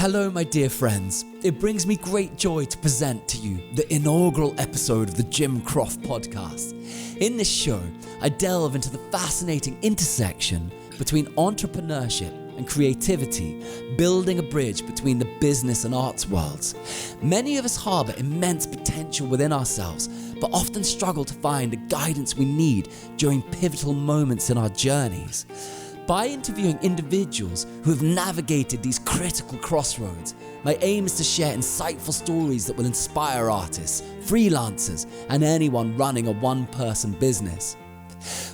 Hello, my dear friends. It brings me great joy to present to you the inaugural episode of the Jim Kroft Podcast. In this show, I delve into the fascinating intersection between entrepreneurship and creativity, building a bridge between the business and arts worlds. Many of us harbour immense potential within ourselves, but often struggle to find the guidance we need during pivotal moments in our journeys. By interviewing individuals who have navigated these critical crossroads, my aim is to share insightful stories that will inspire artists, freelancers, and anyone running a one-person business.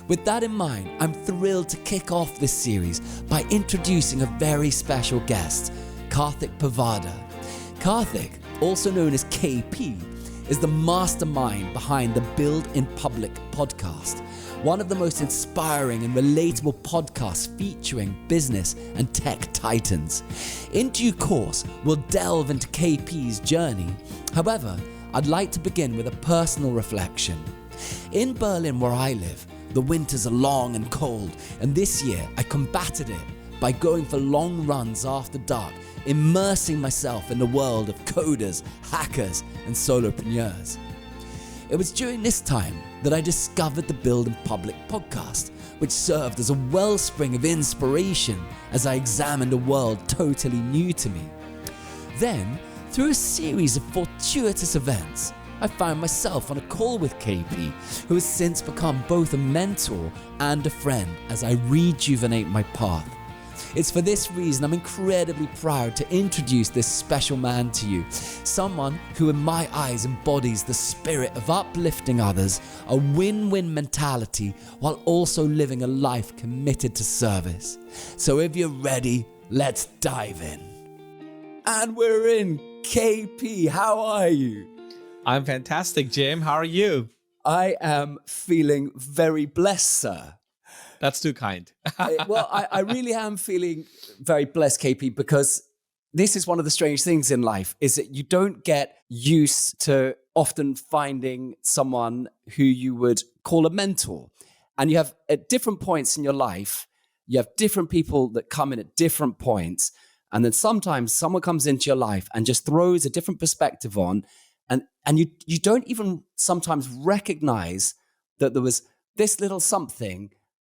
With that in mind, I'm thrilled to kick off this series by introducing a very special guest, Karthik Puvvada. Karthik, also known as KP, is the mastermind behind the Build in Public podcast, one of the most inspiring and relatable podcasts featuring business and tech titans. In due course, we'll delve into KP's journey. However, I'd like to begin with a personal reflection. In Berlin, where I live, the winters are long and cold, and this year I combated it by going for long runs after dark, immersing myself in the world of coders, hackers, and solopreneurs. It was during this time that I discovered the Build in Public podcast, which served as a wellspring of inspiration as I examined a world totally new to me. Then, through a series of fortuitous events, I found myself on a call with KP, who has since become both a mentor and a friend as I rejuvenate my path. It's for this reason I'm incredibly proud to introduce this special man to you, someone who in my eyes embodies the spirit of uplifting others, a win-win mentality, while also living a life committed to service. So if you're ready, let's dive in. And we're in. KP, how are you? I'm fantastic, Jim. How are you? I am feeling very blessed, sir. That's too kind. Well, I really am feeling very blessed, KP, because this is one of the strange things in life, is that you don't get used to often finding someone who you would call a mentor. And you have, at different points in your life, you have different people that come in at different points. And then sometimes someone comes into your life and just throws a different perspective on. And you don't even sometimes recognize that there was this little something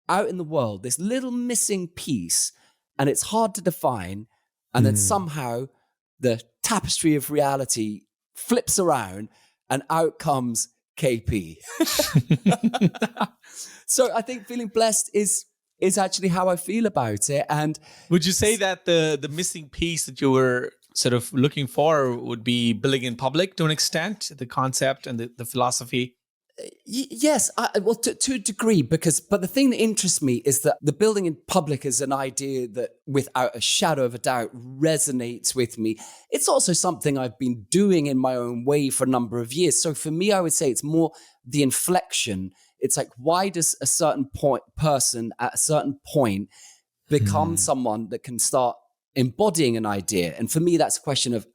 out in the world, this little missing piece, and it's hard to define. And then somehow the tapestry of reality flips around and out comes KP. So I think feeling blessed is actually how I feel about it. And would you say that the missing piece that you were sort of looking for would be building in public to an extent, the concept and the philosophy? Yes, well, to a degree, but the thing that interests me is that the building in public is an idea that without a shadow of a doubt resonates with me. It's also something I've been doing in my own way for a number of years. So for me, I would say it's more the inflection. It's like, why does a certain person at a certain point become someone that can start embodying an idea? And for me, that's a question of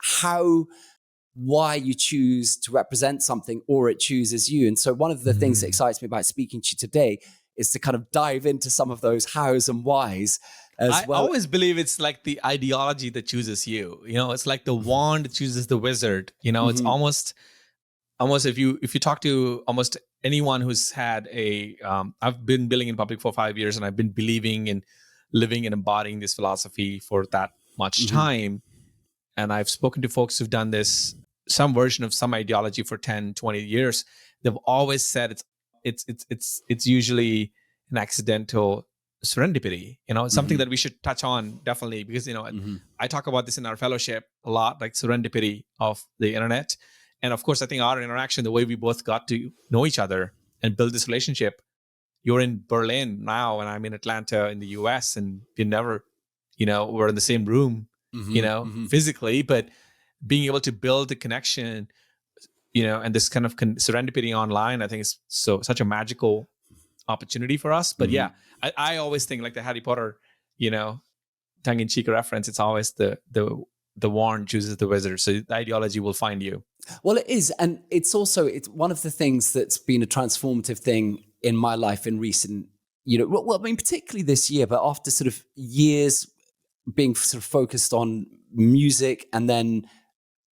why you choose to represent something or it chooses you. And so one of the things that excites me about speaking to you today is to kind of dive into some of those hows and whys as well. I always believe it's like the ideology that chooses you. You know, it's like the wand that chooses the wizard. You know, it's almost if you talk to almost anyone who's had I've been building in public for 5 years, and I've been believing and living and embodying this philosophy for that much time. And I've spoken to folks who've done this, some version of some ideology for 10, 20 years. They've always said it's usually an accidental serendipity. You know, it's something that we should touch on definitely, because, you know, I talk about this in our fellowship a lot, like serendipity of the internet. And of course, I think our interaction, the way we both got to know each other and build this relationship. You're in Berlin now, and I'm in Atlanta in the US, and we never, you know, we're in the same room, physically, but being able to build a connection, you know, and this kind of serendipity online, I think is such a magical opportunity for us. But yeah, I always think like the Harry Potter, you know, tongue-in-cheek reference, it's always the wand chooses the wizard. So the ideology will find you. Well, it is. And it's one of the things that's been a transformative thing in my life in recent, you know, well, I mean, particularly this year, but after sort of years being sort of focused on music and then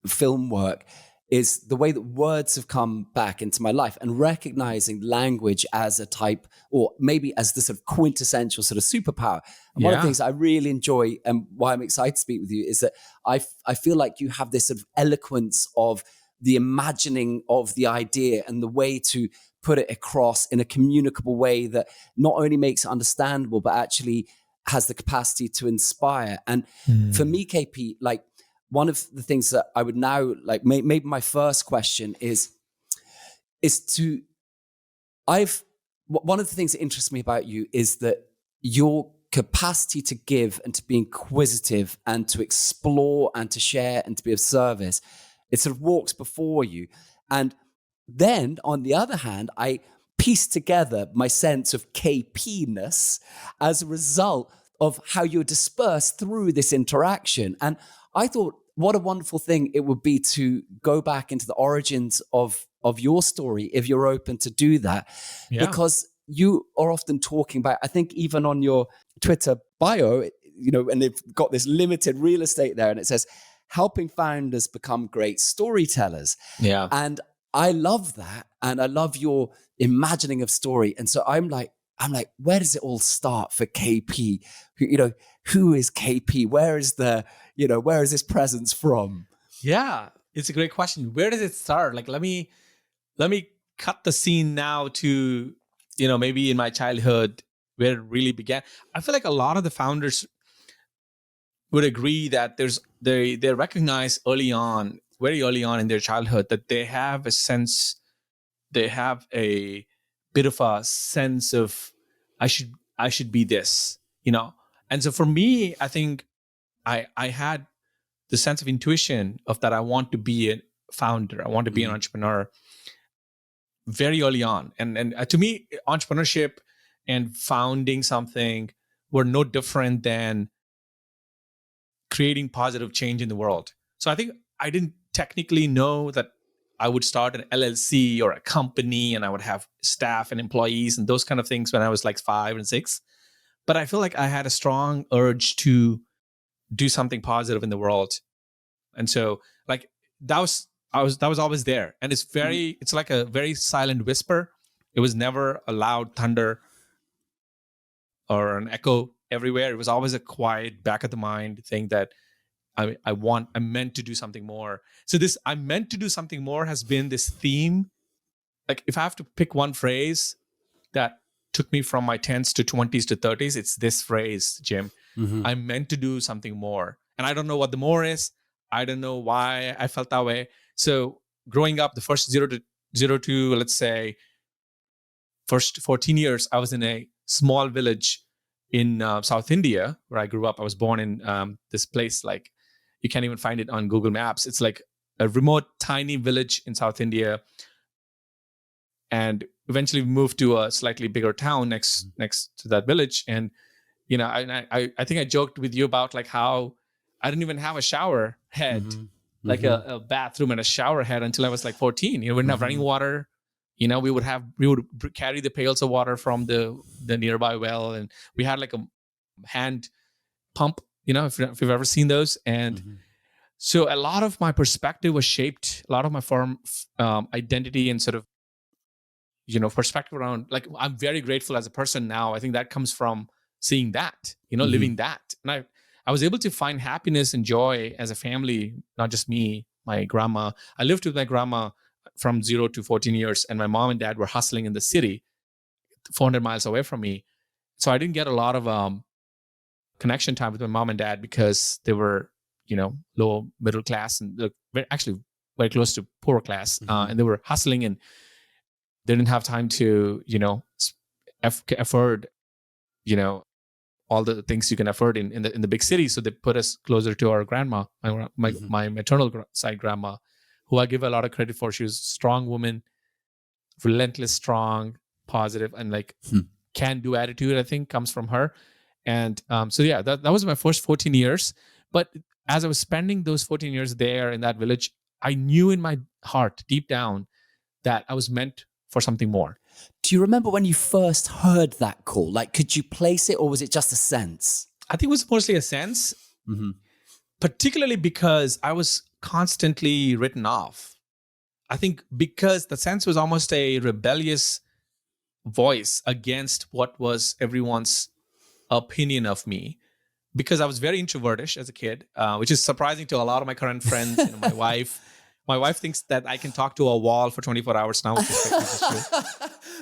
film work is the way that words have come back into my life, and recognizing language as a type, or maybe as the sort of quintessential sort of superpower. And one of the things I really enjoy and why I'm excited to speak with you is that I feel like you have this sort of eloquence of the imagining of the idea and the way to put it across in a communicable way that not only makes it understandable, but actually has the capacity to inspire. And for me, KP, like, one of the things that I would now like, maybe my first question is one of the things that interests me about you is that your capacity to give and to be inquisitive and to explore and to share and to be of service, it sort of walks before you. And then on the other hand, I piece together my sense of KP-ness as a result of how you're dispersed through this interaction. And I thought, what a wonderful thing it would be to go back into the origins of your story, if you're open to do that. Yeah. Because you are often talking about, I think even on your Twitter bio, and they've got this limited real estate there, and it says, helping founders become great storytellers. Yeah. And I love that. And I love your imagining of story. And so I'm like, where does it all start for KP? Who is KP? Where is this presence from? Yeah, it's a great question. Where does it start? Like, let me cut the scene now to, maybe in my childhood where it really began. I feel like a lot of the founders would agree that they recognize very early on in their childhood that they have a bit of a sense of I should be this, And so for me, I think I had the sense of intuition of that I want to be a founder, I want to be an entrepreneur very early on. And to me, entrepreneurship and founding something were no different than creating positive change in the world. So I think I didn't technically know that I would start an LLC or a company and I would have staff and employees and those kind of things when I was like 5 and 6. But I feel like I had a strong urge to do something positive in the world. And so like that was always there. And it's like a very silent whisper. It was never a loud thunder or an echo everywhere. It was always a quiet back of the mind thing that I'm meant to do something more. So this I'm meant to do something more has been this theme. Like if I have to pick one phrase that took me from my 10s to 20s to 30s, it's this phrase, Jim. I'm meant to do something more. And I don't know what the more is. I don't know why I felt that way. So growing up, the first 0 to let's say first 14 years, I was in a small village in South India where I grew up. I was born in this place, like you can't even find it on Google Maps. It's like a remote, tiny village in South India. And eventually we moved to a slightly bigger town next to that village. And, I think I joked with you about like how I didn't even have a shower head, like a bathroom and a shower head until I was like 14. We didn't have running water. We would carry the pails of water from the nearby well. And we had like a hand pump, if you've ever seen those. And so a lot of my perspective was shaped, a lot of my identity and sort of, perspective around, like, I'm very grateful as a person now. I think that comes from seeing that, living that. And I was able to find happiness and joy as a family, not just me, my grandma. I lived with my grandma from 0 to 14 years, and my mom and dad were hustling in the city 400 miles away from me. So I didn't get a lot of connection time with my mom and dad because they were, low middle class and actually very close to poor class. And they were hustling and they didn't have time to, afford, all the things you can afford in the big city. So they put us closer to our grandma, my maternal side grandma, who I give a lot of credit for. She was a strong woman, relentless, strong, positive, and like can-do attitude, I think, comes from her. And so yeah, that was my first 14 years. But as I was spending those 14 years there in that village, I knew in my heart, deep down, that I was meant for something more. Do you remember when you first heard that call? Like, could you place it, or was it just a sense? I think it was mostly a sense. particularly because I was constantly written off. I think because the sense was almost a rebellious voice against what was everyone's opinion of me, because I was very introvertish as a kid, which is surprising to a lot of my current friends. My wife. My wife thinks that I can talk to a wall for 24 hours now, which is true.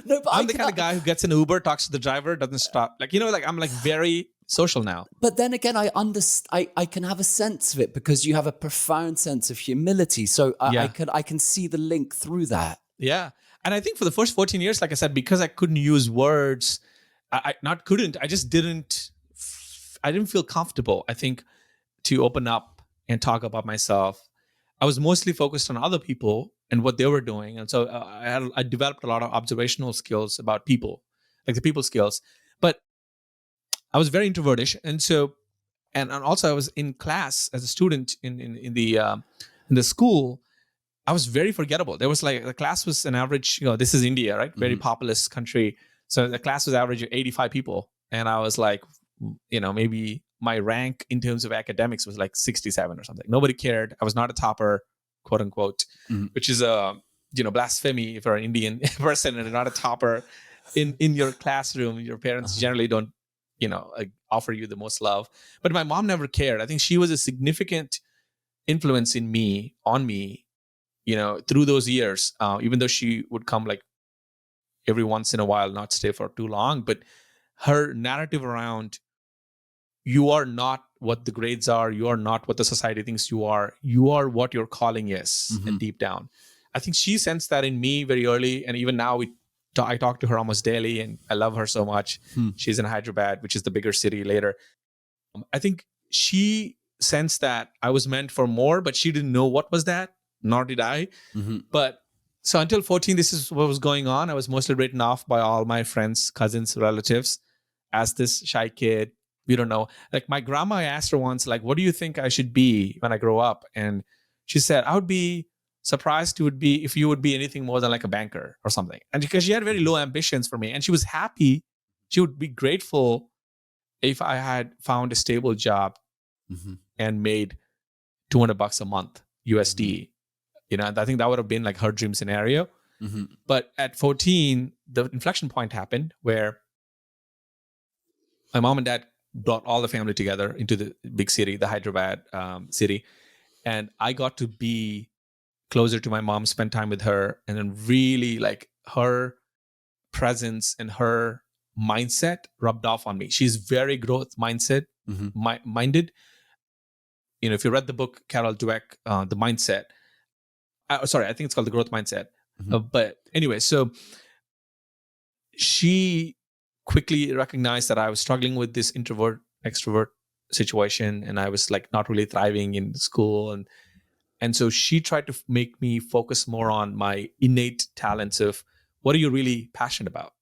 No, but I'm the kind of guy who gets an Uber, talks to the driver, doesn't stop. I'm like very social now. But then again, I can have a sense of it because you have a profound sense of humility. So I can see the link through that. Yeah. And I think for the first 14 years, like I said, because I couldn't use words, I just I didn't feel comfortable, I think, to open up and talk about myself. I was mostly focused on other people and what they were doing. And so I developed a lot of observational skills about people, like the people skills. But I was very introvertish. And so, and also I was in class as a student in the school. I was very forgettable. There was like, the class was an average, this is India, right? Very populous country. So the class was average of 85 people. And I was like, maybe my rank in terms of academics was like 67 or something. Nobody cared. I was not a topper, quote unquote, which is blasphemy if you're an Indian person and not a topper in your classroom. Your parents generally don't, offer you the most love. But my mom never cared. I think she was a significant influence on me, through those years, even though she would come like every once in a while, not stay for too long. But her narrative around, you are not what the grades are, you are not what the society thinks you are what your calling is. And deep down, I think she sensed that in me very early. And even now I talk to her almost daily, and I love her so much. She's in Hyderabad, which is the bigger city later. I think she sensed that I was meant for more, but she didn't know what was that, nor did I. But so until 14, this is what was going on. I was mostly written off by all my friends, cousins, relatives as this shy kid. We don't know. Like my grandma, I asked her once, like, what do you think I should be when I grow up? And she said, I would be surprised if you would be anything more than like a banker or something. And because she had very low ambitions for me, and she was happy, she would be grateful if I had found a stable job and made $200 a month USD. I think that would have been like her dream scenario. But at 14, the inflection point happened where my mom and dad brought all the family together into the big city, the Hyderabad city. And I got to be closer to my mom, spend time with her, and then really like her presence and her mindset rubbed off on me. She's very growth minded. If you read the book, Carol Dweck, The Mindset, sorry, I think it's called The Growth Mindset. But anyway, so she quickly recognized that I was struggling with this introvert extrovert situation, and I was like not really thriving in school, and so she tried to make me focus more on my innate talents of what are you really passionate about,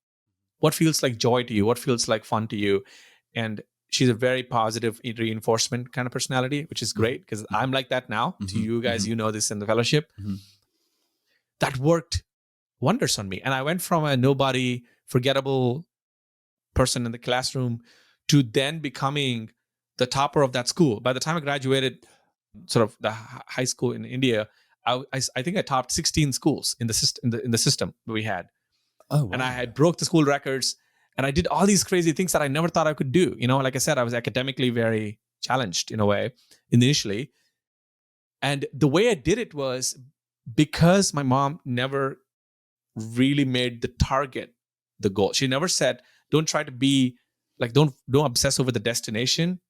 what feels like joy to you, what feels like fun to you. And she's a very positive reinforcement kind of personality, which is great because I'm like that now. To you guys, this in the fellowship. That worked wonders on me, and I went from a nobody, forgettable person in the classroom to then becoming the topper of that school. By the time I graduated sort of the high school in India, I think I topped 16 schools in the system that we had. Oh, wow. And I broke the school records, and I did all these crazy things that I never thought I could do. Like I said, I was academically very challenged in a way initially. And the way I did it was because my mom never really made the target the goal. She never said, don't try to be like, don't obsess over the destination.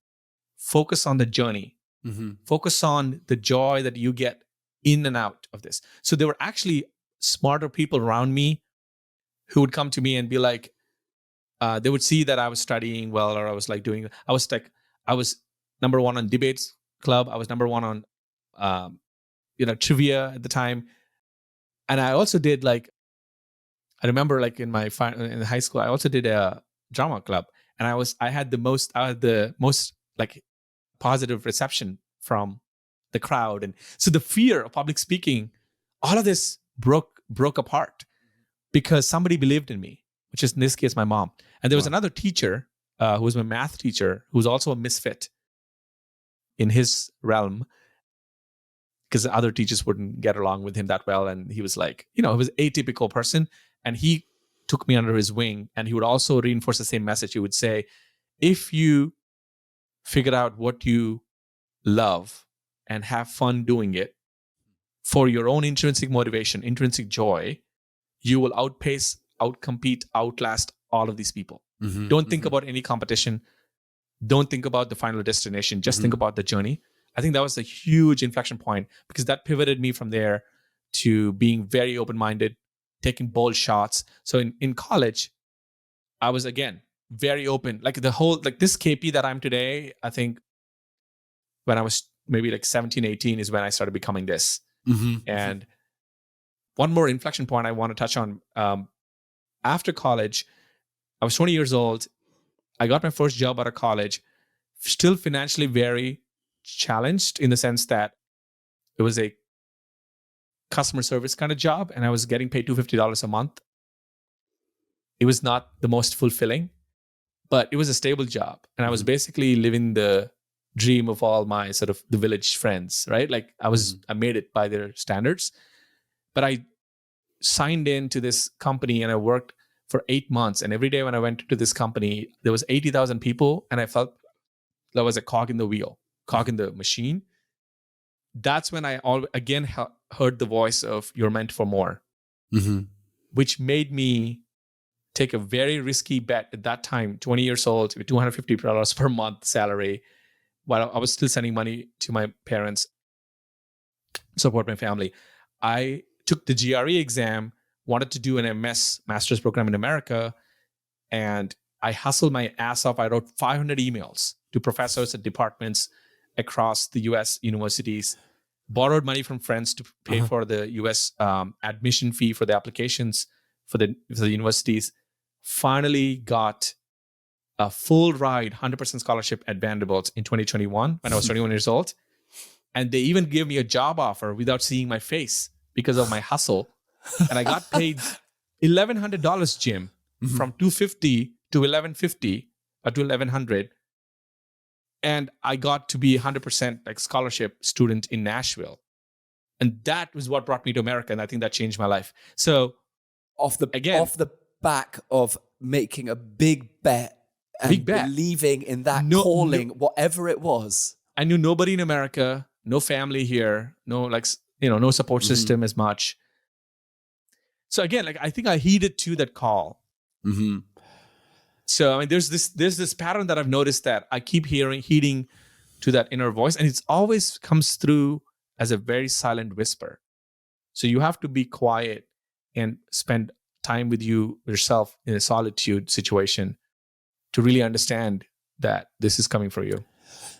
Focus on the journey. Focus on the joy that you get in and out of this. So there were actually smarter people around me who would come to me and be like, they would see that I was studying well, or I was I was number one on debates club. I was number one on, trivia at the time. And I also did I remember in high school, I also did a drama club, and I had the most positive reception from the crowd. And so the fear of public speaking, all of this broke apart because somebody believed in me, which is in this case, my mom. And there was another teacher who was my math teacher, who was also a misfit. in his realm, because the other teachers wouldn't get along with him that well. And he was like, he was an atypical person. And he took me under his wing, and he would also reinforce the same message. He would say, if you figure out what you love and have fun doing it for your own intrinsic motivation, intrinsic joy, you will outpace, outcompete, outlast all of these people. Don't think about any competition. Don't think about the final destination. Just think about the journey. I think that was a huge inflection point, because that pivoted me from there to being very open-minded, taking bold shots. So in college, I was, again, very open. Like this KP that I'm today, I think when I was maybe like 17, 18 is when I started becoming this. And one more inflection point I want to touch on. After college, I was 20 years old. I got my first job out of college, still financially very challenged, in the sense that it was a customer service kind of job, and I was getting paid $250 a month. It was not the most fulfilling, but it was a stable job. And I was basically living the dream of all my sort of the village friends, right? Like I made it by their standards. But I signed into this company and I worked for 8 months. And every day when I went to this company, there was 80,000 people, and I felt that was a cog in the wheel, cog in the machine. That's when I again heard the voice of "you're meant for more," which made me take a very risky bet at that time, 20 years old, with $250 per month salary, while I was still sending money to my parents, support my family. I took the GRE exam, wanted to do an master's program in America, and I hustled my ass off. I wrote 500 emails to professors at departments across the US universities, borrowed money from friends to pay for the US admission fee for the applications for the universities, finally got a full ride, 100% scholarship at Vanderbilt in 2021 when I was 21 years old. And they even gave me a job offer without seeing my face because of my hustle. And I got paid $1,100, Jim, from $250 to $1,150 or to $1,100. And I got to be 100% like scholarship student in Nashville. And that was what brought me to America. And I think that changed my life. So off the back of making a big bet and believing in that calling, whatever it was. I knew nobody in America, no family here, no no support system as much. So again, I think I heeded to that call. So I mean, there's this pattern that I've noticed, that I keep heeding to that inner voice, and it's always comes through as a very silent whisper. So you have to be quiet and spend time with yourself in a solitude situation to really understand that this is coming for you.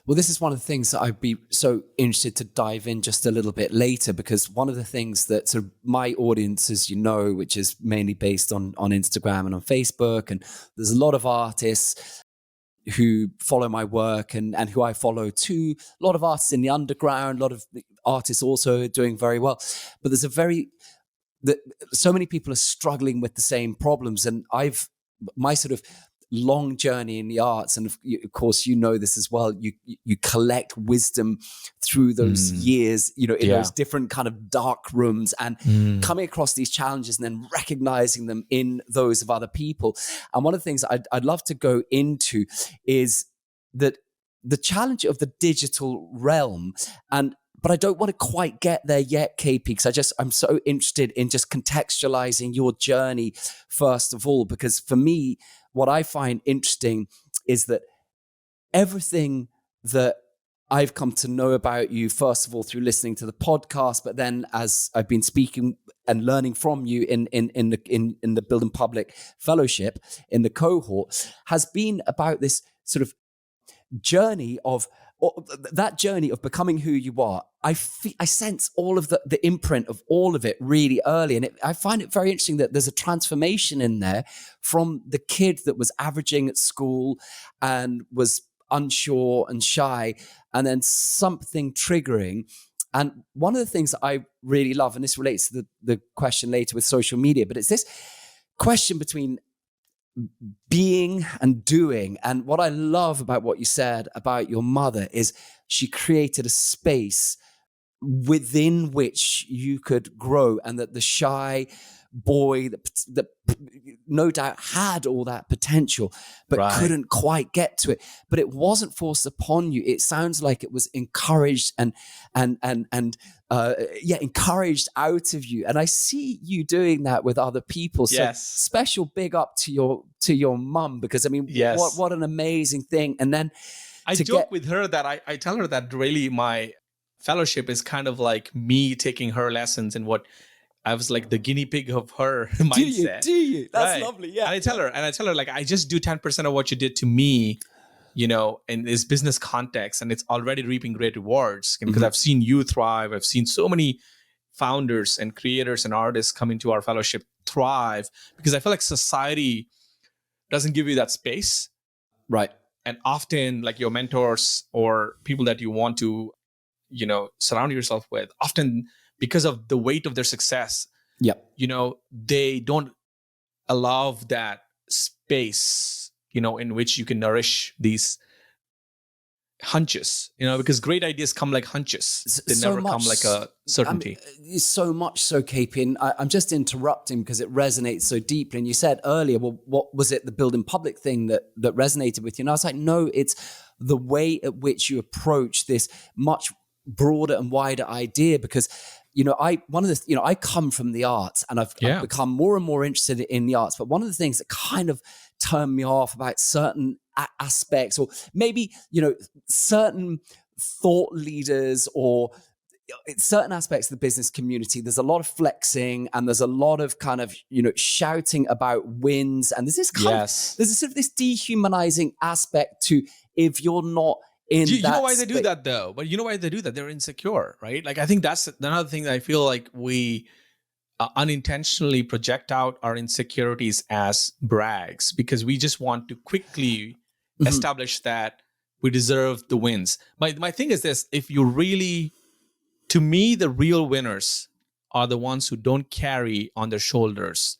Well, this is one of the things that I'd be so interested to dive in just a little bit later, because one of the things that sort of my audience, as you know, which is mainly based on Instagram and on Facebook, and there's a lot of artists who follow my work and who I follow too. A lot of artists in the underground, a lot of artists also doing very well. But there's so many people are struggling with the same problems. And my sort of long journey in the arts, and of course you know this as well, you collect wisdom through those years, in those different kind of dark rooms, and coming across these challenges and then recognizing them in those of other people. And one of the things I'd love to go into is that the challenge of the digital realm, but I don't want to quite get there yet, KP, because I'm so interested in just contextualizing your journey first of all, because for me, what I find interesting is that everything that I've come to know about you, first of all, through listening to the podcast, but then as I've been speaking and learning from you in the Building Public Fellowship, in the cohort, has been about this sort of journey of becoming who you are. I sense all of the imprint of all of it really early. And I find it very interesting that there's a transformation in there from the kid that was averaging at school and was unsure and shy, and then something triggering. And one of the things that I really love, and this relates to the question later with social media, but it's this question between being and doing. And what I love about what you said about your mother is she created a space within which you could grow, and that the shy boy that no doubt had all that potential but couldn't quite get to it, but it wasn't forced upon you. It sounds like it was encouraged and encouraged out of you, and I see you doing that with other people. So special big up to your mum, because I mean, what an amazing thing. And then I joke with her that I tell her that really my fellowship is kind of like me taking her lessons in what I was like the guinea pig of her mindset. Do you? That's lovely. Yeah. And I tell her, like, I just do 10% of what you did to me, you know, in this business context, and it's already reaping great rewards because I've seen you thrive. I've seen so many founders and creators and artists come into our fellowship thrive, because I feel like society doesn't give you that space. Right. And often, like, your mentors or people that you want to, you know, surround yourself with, often because of the weight of their success, you know, they don't allow that space, you know, in which you can nourish these hunches, you know, because great ideas come like hunches. They never come like a certainty. So much so, KP, and I'm just interrupting because it resonates so deeply. And you said earlier, well, what was it, the building public thing that resonated with you? And I was like, no, it's the way at which you approach this much broader and wider idea, because I come from the arts, and I've become more and more interested in the arts. But one of the things that kind of turned me off about certain aspects, or maybe, certain thought leaders or certain aspects of the business community, there's a lot of flexing and there's a lot of kind of, shouting about wins. And there's this there's a sort of this dehumanizing aspect to, if you're not in you know why they do that though? But you know why they do that? They're insecure, right? Like, I think that's another thing that I feel like we unintentionally project out our insecurities as brags, because we just want to quickly establish that we deserve the wins. My thing is this: if you really, to me, the real winners are the ones who don't carry on their shoulders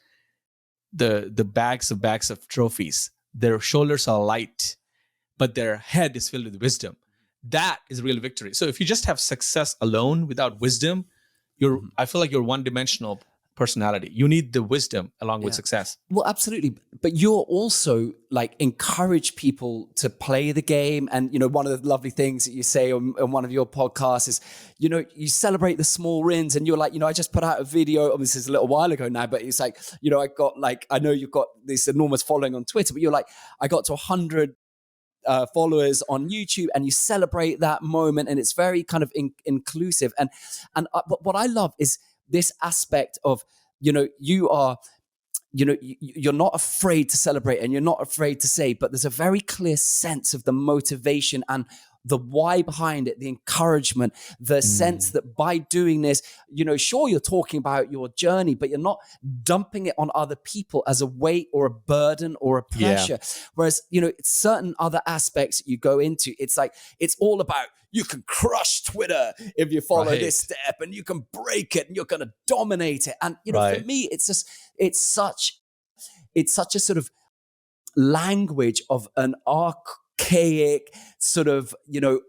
the bags of trophies. Their shoulders are light, but their head is filled with wisdom. That is real victory. So if you just have success alone without wisdom, I feel like you're one-dimensional personality. You need the wisdom along with success. Well, absolutely. But you're also like encourage people to play the game. And, one of the lovely things that you say on one of your podcasts is, you celebrate the small wins, and you're like, I just put out a video. This is a little while ago now, but it's like, I know you've got this enormous following on Twitter, but you're like, I got to 100 followers on YouTube, and you celebrate that moment, and it's very kind of inclusive. And what I love is this aspect of, you are, you're not afraid to celebrate, and you're not afraid to say, but there's a very clear sense of the motivation and the why behind it, the encouragement, the sense that by doing this, sure, you're talking about your journey, but you're not dumping it on other people as a weight or a burden or a pressure. Whereas, certain other aspects you go into, it's like, it's all about, you can crush Twitter if you follow this step, and you can break it, and you're going to dominate it. And, for me, it's such a sort of language of an archaic sort of,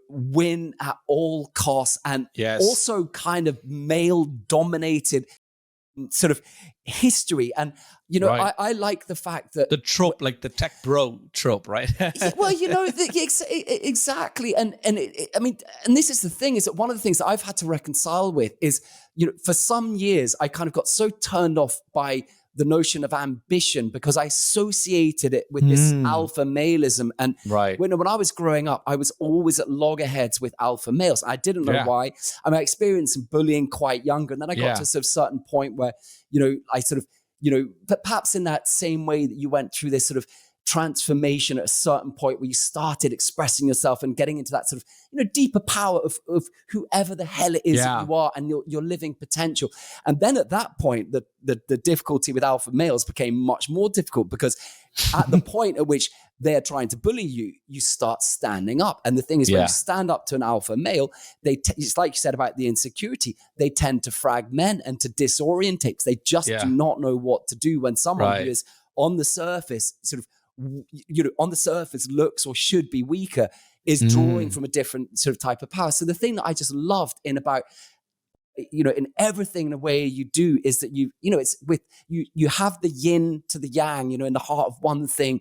win at all costs, and also kind of male dominated sort of history. And, I like the fact that the trope, like the tech bro trope, right? Well, exactly. And this is the thing, is that one of the things that I've had to reconcile with is, for some years, I kind of got so turned off by the notion of ambition, because I associated it with this alpha maleism. And when I was growing up, I was always at loggerheads with alpha males. I didn't know why. I experienced some bullying quite younger. And then I got to a sort of certain point where, I sort of, but perhaps in that same way that you went through this sort of transformation at a certain point where you started expressing yourself and getting into that sort of, deeper power of whoever the hell it is that you are, and your living potential. And then at that point, the difficulty with alpha males became much more difficult, because at the point at which they're trying to bully you, you start standing up. And the thing is, when you stand up to an alpha male, it's like you said about the insecurity, they tend to fragment and to disorientate, because they just do not know what to do when someone who is on the surface sort of, on the surface looks or should be weaker, is drawing from a different sort of type of power. So the thing that I just loved in everything in a way you do is that it's with you have the yin to the yang, in the heart of one thing,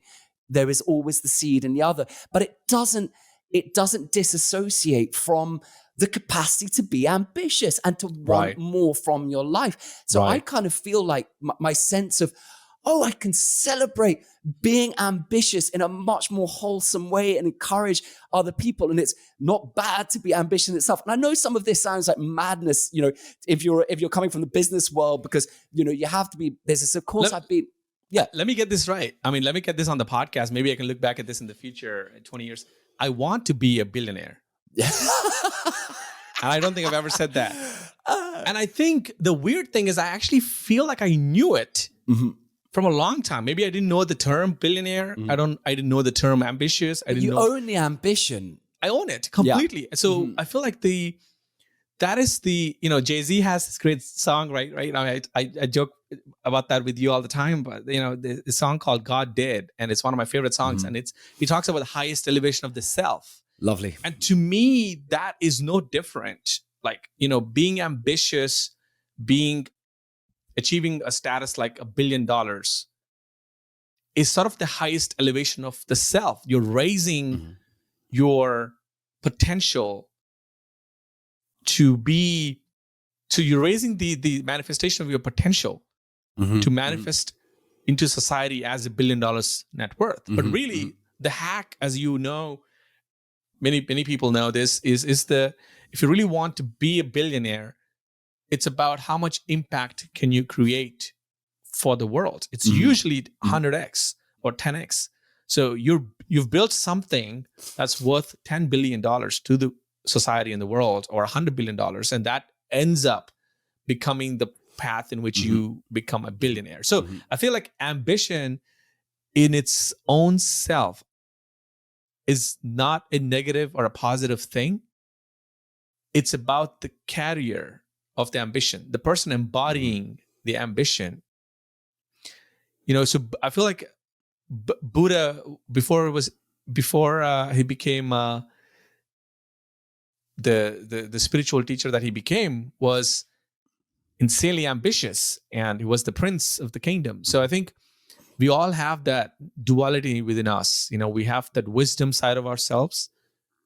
there is always the seed in the other, but it doesn't disassociate from the capacity to be ambitious and to want more from your life. So I kind of feel like my sense of, I can celebrate being ambitious in a much more wholesome way and encourage other people. And it's not bad to be ambitious in itself. And I know some of this sounds like madness, if you're coming from the business world, because, you have to be business. Of course, Let me get this right. I mean, let me get this on the podcast. Maybe I can look back at this in the future, in 20 years. I want to be a billionaire. And I don't think I've ever said that. And I think the weird thing is I actually feel like I knew it. From a long time. Maybe I didn't know the term billionaire. I didn't know the term ambitious. You own the ambition. I own it completely. Yeah. So I feel like that is Jay-Z has this great song, right? I joke about that with you all the time, but the song called God Did, and it's one of my favorite songs. And he talks about the highest elevation of the self. Lovely. And to me, that is no different. Like, being ambitious, achieving a status like $1 billion is sort of the highest elevation of the self. You're raising your potential you're raising the manifestation of your potential to manifest into society as $1 billion net worth. But really, the hack, as many people know this, is if you really want to be a billionaire, it's about how much impact can you create for the world. It's usually 100x or 10x. So you've built something that's worth $10 billion to the society and the world, or $100 billion, and that ends up becoming the path in which you become a billionaire. So I feel like ambition in its own self is not a negative or a positive thing. It's about the carrier of the ambition, the person embodying the ambition. So I feel like Buddha, before he became the spiritual teacher that he became, was insanely ambitious, and he was the prince of the kingdom. So I think we all have that duality within us. We have that wisdom side of ourselves,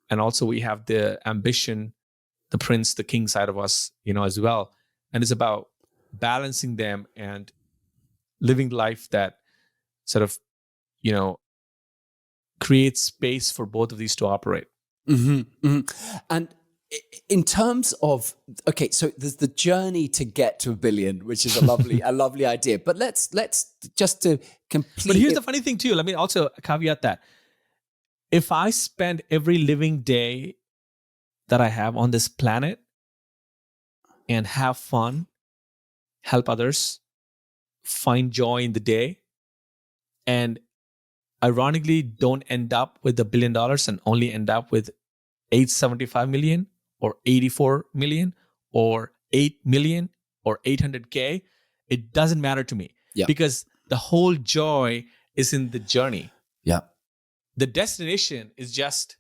and also we have the ambition, the prince, the king side of us, as well. And it's about balancing them and living life that sort of, creates space for both of these to operate. And in terms of, so there's the journey to get to $1 billion, which is a lovely idea. But let's just to complete. But here's the funny thing too. Let me also caveat that. If I spend every living day that I have on this planet and have fun, help others, find joy in the day, and ironically don't end up with $1 billion and only end up with 875 million or 84 million or 8 million or 800K, it doesn't matter to me. Because the whole joy is in the journey. The destination is just,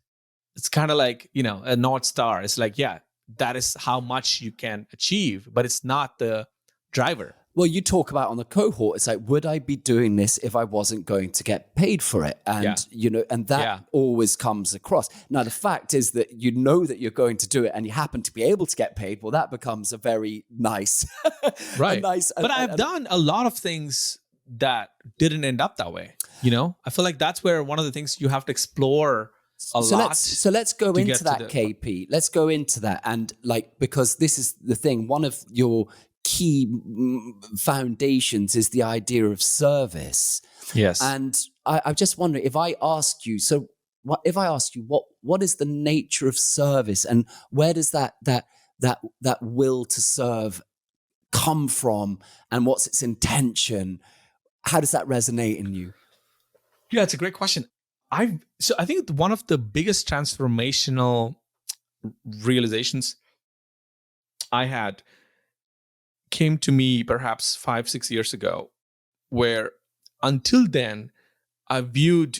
it's kind of like, a North Star. It's like, that is how much you can achieve, but it's not the driver. Well, you talk about on the cohort, it's like, would I be doing this if I wasn't going to get paid for it? And, and that always comes across. Now, the fact is that that you're going to do it and you happen to be able to get paid. Well, that becomes a very nice, right. But I've done a lot of things that didn't end up that way. I feel like that's where one of the things you have to explore a lot. So let's go into that, KP. Let's go into that. And because this is the thing, one of your key foundations is the idea of service. Yes. And I just wonder, if I ask you, what is the nature of service, and where does that will to serve come from, and what's its intention? How does that resonate in you? Yeah, it's a great question. I think one of the biggest transformational realizations I had came to me perhaps 5-6 years ago, where until then, I viewed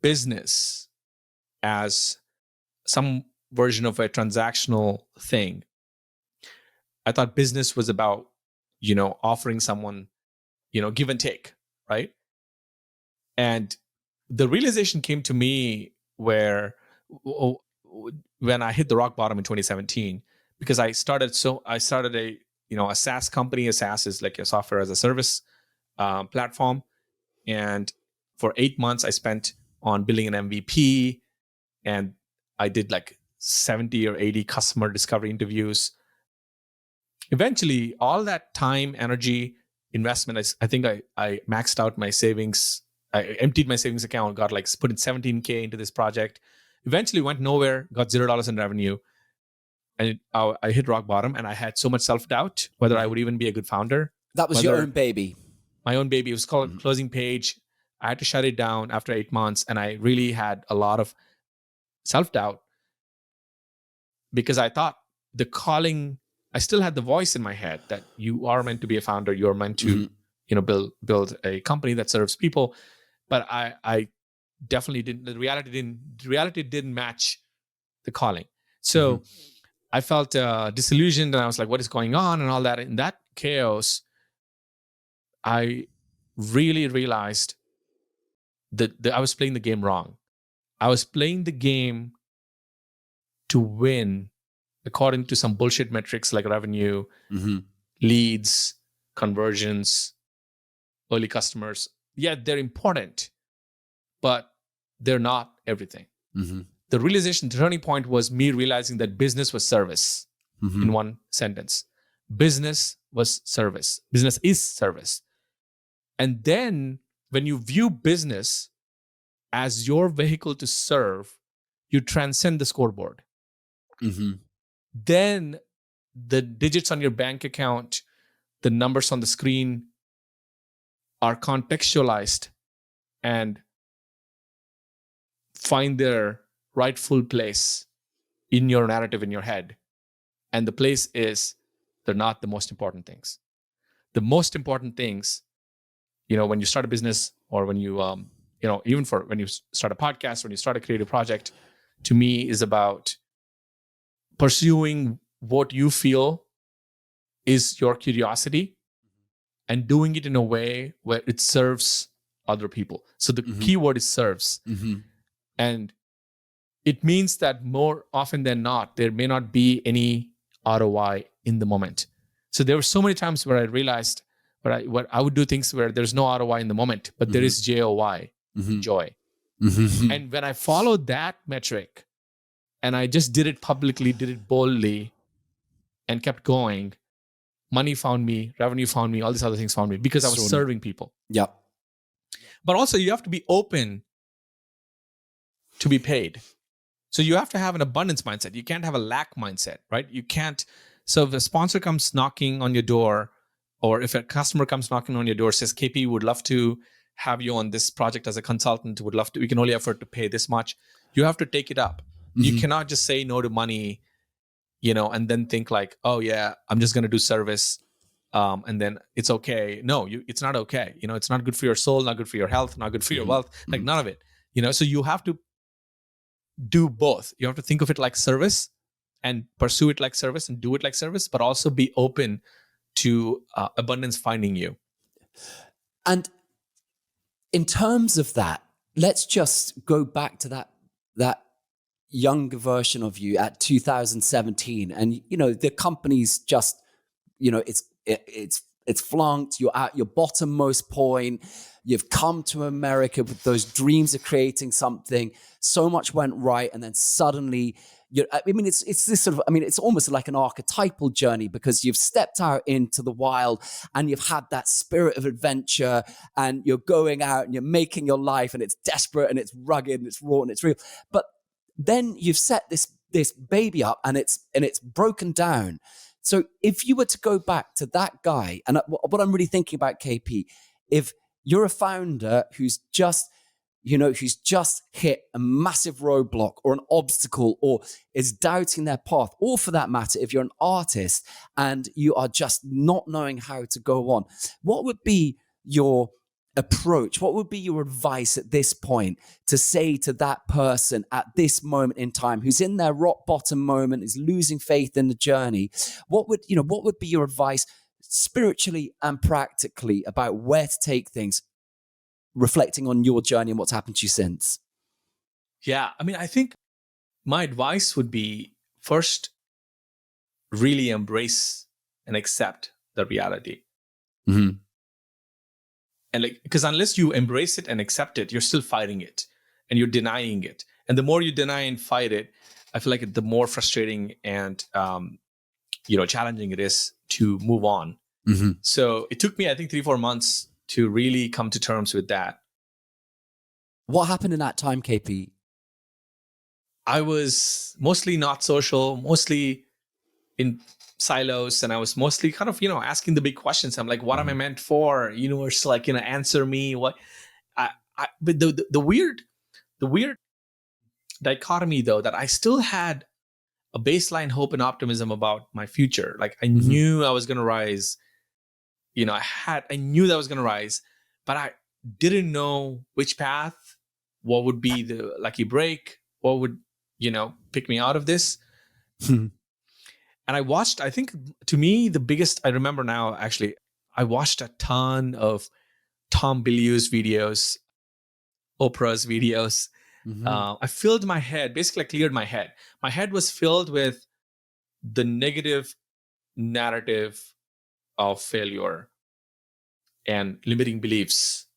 business as some version of a transactional thing. I thought business was about, offering someone, give and take, right? And the realization came to me when I hit the rock bottom in 2017, because I started a SaaS company. A SaaS is like a software as a service platform. And for 8 months, I spent on building an MVP, and I did like 70 or 80 customer discovery interviews. Eventually, all that time, energy, investment, I think I maxed out my savings. I emptied my savings account, got like put in $17K into this project. Eventually went nowhere, got $0 in revenue. And I hit rock bottom, and I had so much self-doubt whether I would even be a good founder. That was your own baby. My own baby. It was called Closing Page. I had to shut it down after 8 months, and I really had a lot of self-doubt because I thought the calling, I still had the voice in my head that you are meant to be a founder. You're meant to, build a company that serves people. But I definitely didn't. The reality didn't match the calling. So I felt disillusioned, and I was like, "What is going on?" and all that. In that chaos, I really realized that I was playing the game wrong. I was playing the game to win according to some bullshit metrics like revenue, leads, conversions, early customers. Yeah, they're important, but they're not everything. The realization, the turning point was me realizing that business was service in one sentence. Business was service. Business is service. And then when you view business as your vehicle to serve, you transcend the scoreboard. Then the digits on your bank account, the numbers on the screen are contextualized and find their rightful place in your narrative in your head. And the place is, they're not the most important things. The most important things, when you start a business, or when you, even for when you start a podcast, when you start a creative project, to me is about pursuing what you feel is your curiosity and doing it in a way where it serves other people. So the key word is serves. And it means that more often than not, there may not be any ROI in the moment. So there were so many times where I realized where I would do things where there's no ROI in the moment, but there is JOY, joy. And when I followed that metric, and I just did it publicly, did it boldly, and kept going, money found me, revenue found me, all these other things found me, because I was serving people. Yep. But also you have to be open to be paid. So you have to have an abundance mindset. You can't have a lack mindset, right? You can't. So if a sponsor comes knocking on your door, or if a customer comes knocking on your door, says, KP, would love to have you on this project as a consultant, would love to, we can only afford to pay this much. You have to take it up. You cannot just say no to money, and then think like, oh yeah, I'm just going to do service. And then it's okay. No, it's not okay. It's not good for your soul, not good for your health, not good for your wealth, like none of it, so you have to do both. You have to think of it like service and pursue it like service and do it like service, but also be open to abundance finding you. And in terms of that, let's just go back to that younger version of you at 2017. And, the company's just, it's flunked. You're at your bottommost point. You've come to America with those dreams of creating something. So much went right. And then suddenly, it's this sort of, it's almost like an archetypal journey, because you've stepped out into the wild and you've had that spirit of adventure, and you're going out and you're making your life, and it's desperate and it's rugged and it's raw and it's real. But then you've set this baby up, and it's broken down. So if you were to go back to that guy, and what I'm really thinking about, KP, if you're a founder who's just who's just hit a massive roadblock or an obstacle or is doubting their path, or for that matter, if you're an artist and you are just not knowing how to go on, what would be your approach? What would be your advice at this point to say to that person at this moment in time who's in their rock bottom moment, is losing faith in the journey? What would be your advice spiritually and practically about where to take things, reflecting on your journey and what's happened to you since? Yeah, I mean, I think my advice would be, first, really embrace and accept the reality. Mm-hmm. And because unless you embrace it and accept it, you're still fighting it and you're denying it. And the more you deny and fight it, I feel like the more frustrating and challenging it is to move on. Mm-hmm. So it took me, I think, 3-4 months to really come to terms with that. What happened in that time, KP? I was mostly not social, mostly in silos, and I was mostly kind of asking the big questions. I'm like, what am I meant for? Universe, answer me. What? But the weird dichotomy, though, that I still had a baseline hope and optimism about my future. Like, I knew I was going to rise. I knew that I was going to rise, but I didn't know which path, what would be the lucky break, what would pick me out of this. And I watched, I think, to me, the biggest, I remember now, actually, I watched a ton of Tom Bilyeu's videos, Oprah's videos. I filled my head, basically I cleared my head. My head was filled with the negative narrative of failure and limiting beliefs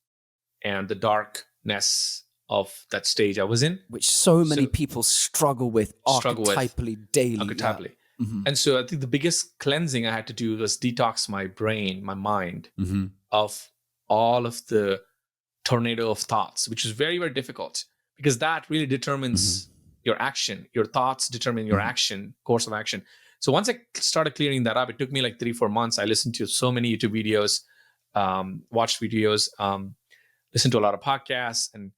and the darkness of that stage I was in. Which so many people struggle with archetypally daily. Archetypally. Yeah. And so I think the biggest cleansing I had to do was detox my brain, my mind, of all of the tornado of thoughts, which is very, very difficult, because that really determines your action. Your thoughts determine your action, course of action. So once I started clearing that up, it took me like 3-4 months. I listened to so many YouTube videos, watched videos, listened to a lot of podcasts. And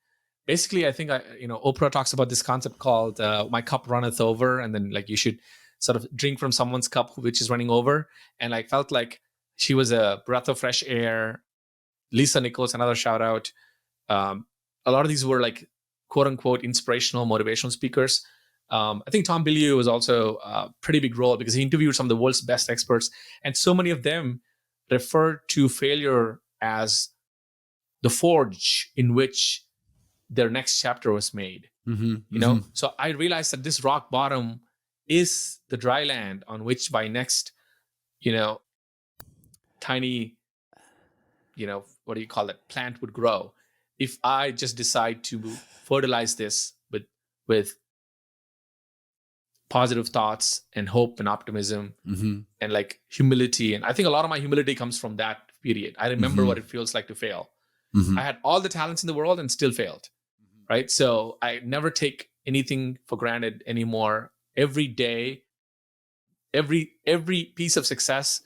basically, I think Oprah talks about this concept called my cup runneth over. And then you should sort of drink from someone's cup, which is running over. And I felt like she was a breath of fresh air. Lisa Nichols, another shout out. A lot of these were quote unquote inspirational, motivational speakers. I think Tom Bilyeu was also a pretty big role, because he interviewed some of the world's best experts. And so many of them referred to failure as the forge in which their next chapter was made. So I realized that this rock bottom is the dry land on which my next, tiny, what do you call it, plant would grow. If I just decide to fertilize this with positive thoughts and hope and optimism and humility. And I think a lot of my humility comes from that period. I remember what it feels like to fail. I had all the talents in the world and still failed. Right. So I never take anything for granted anymore. Every day, every piece of success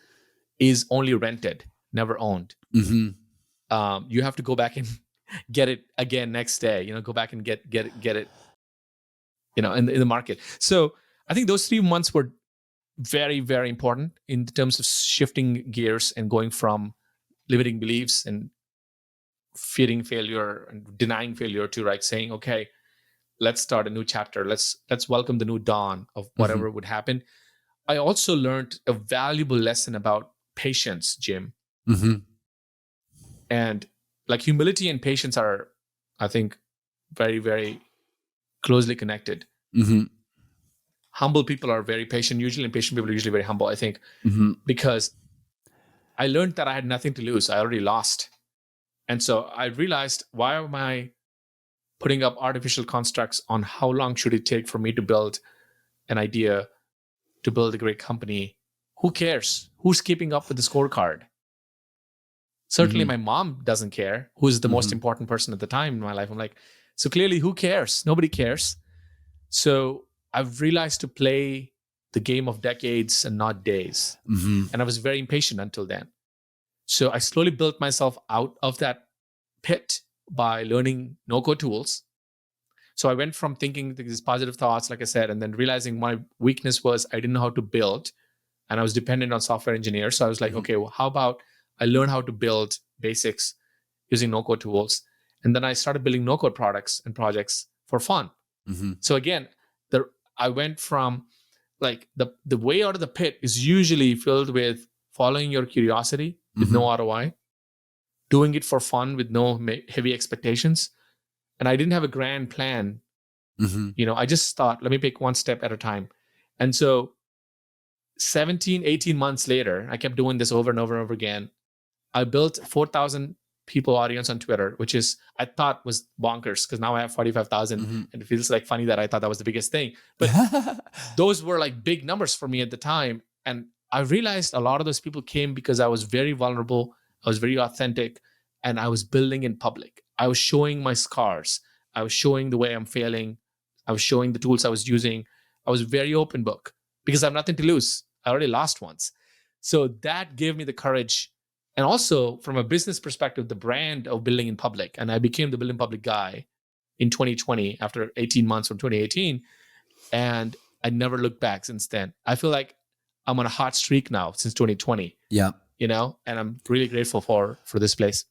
is only rented, never owned. You have to go back and get it again next day. Go back and get it. In the market. So I think those 3 months were very, very important in terms of shifting gears and going from limiting beliefs and fearing failure and denying failure to saying, okay, let's start a new chapter. Let's welcome the new dawn of whatever would happen. I also learned a valuable lesson about patience, Jim. And humility and patience are, I think, very, very closely connected. Humble people are very patient usually, and patient people are usually very humble, I think, because I learned that I had nothing to lose. I already lost. And so I realized, why am I putting up artificial constructs on how long should it take for me to build an idea, to build a great company? Who cares? Who's keeping up with the scorecard? Certainly my mom doesn't care, who's the most important person at the time in my life. I'm like, so clearly, who cares? Nobody cares. So I've realized to play the game of decades and not days. And I was very impatient until then. So I slowly built myself out of that pit by learning no-code tools. So I went from thinking these positive thoughts, like I said, and then realizing my weakness was I didn't know how to build, and I was dependent on software engineers. So I was like, okay, well, how about I learn how to build basics using no-code tools, and then I started building no-code products and projects for fun. So again, I went from like the way out of the pit is usually filled with following your curiosity with no ROI, doing it for fun with no heavy expectations. And I didn't have a grand plan. I just thought, let me pick one step at a time. And so 17, 18 months later, I kept doing this over and over and over again. I built 4,000 people audience on Twitter, which is, I thought was bonkers because now I have 45,000 and it feels like funny that I thought that was the biggest thing. But those were like big numbers for me at the time. And I realized a lot of those people came because I was very vulnerable. I was very authentic, and I was building in public. I was showing my scars. I was showing the way I'm failing. I was showing the tools I was using. I was very open book because I have nothing to lose. I already lost once. So that gave me the courage. And also from a business perspective, the brand of building in public. And I became the building public guy in 2020 after 18 months from 2018. And I never looked back since then. I feel like I'm on a hot streak now since 2020. Yeah. And I'm really grateful for this place.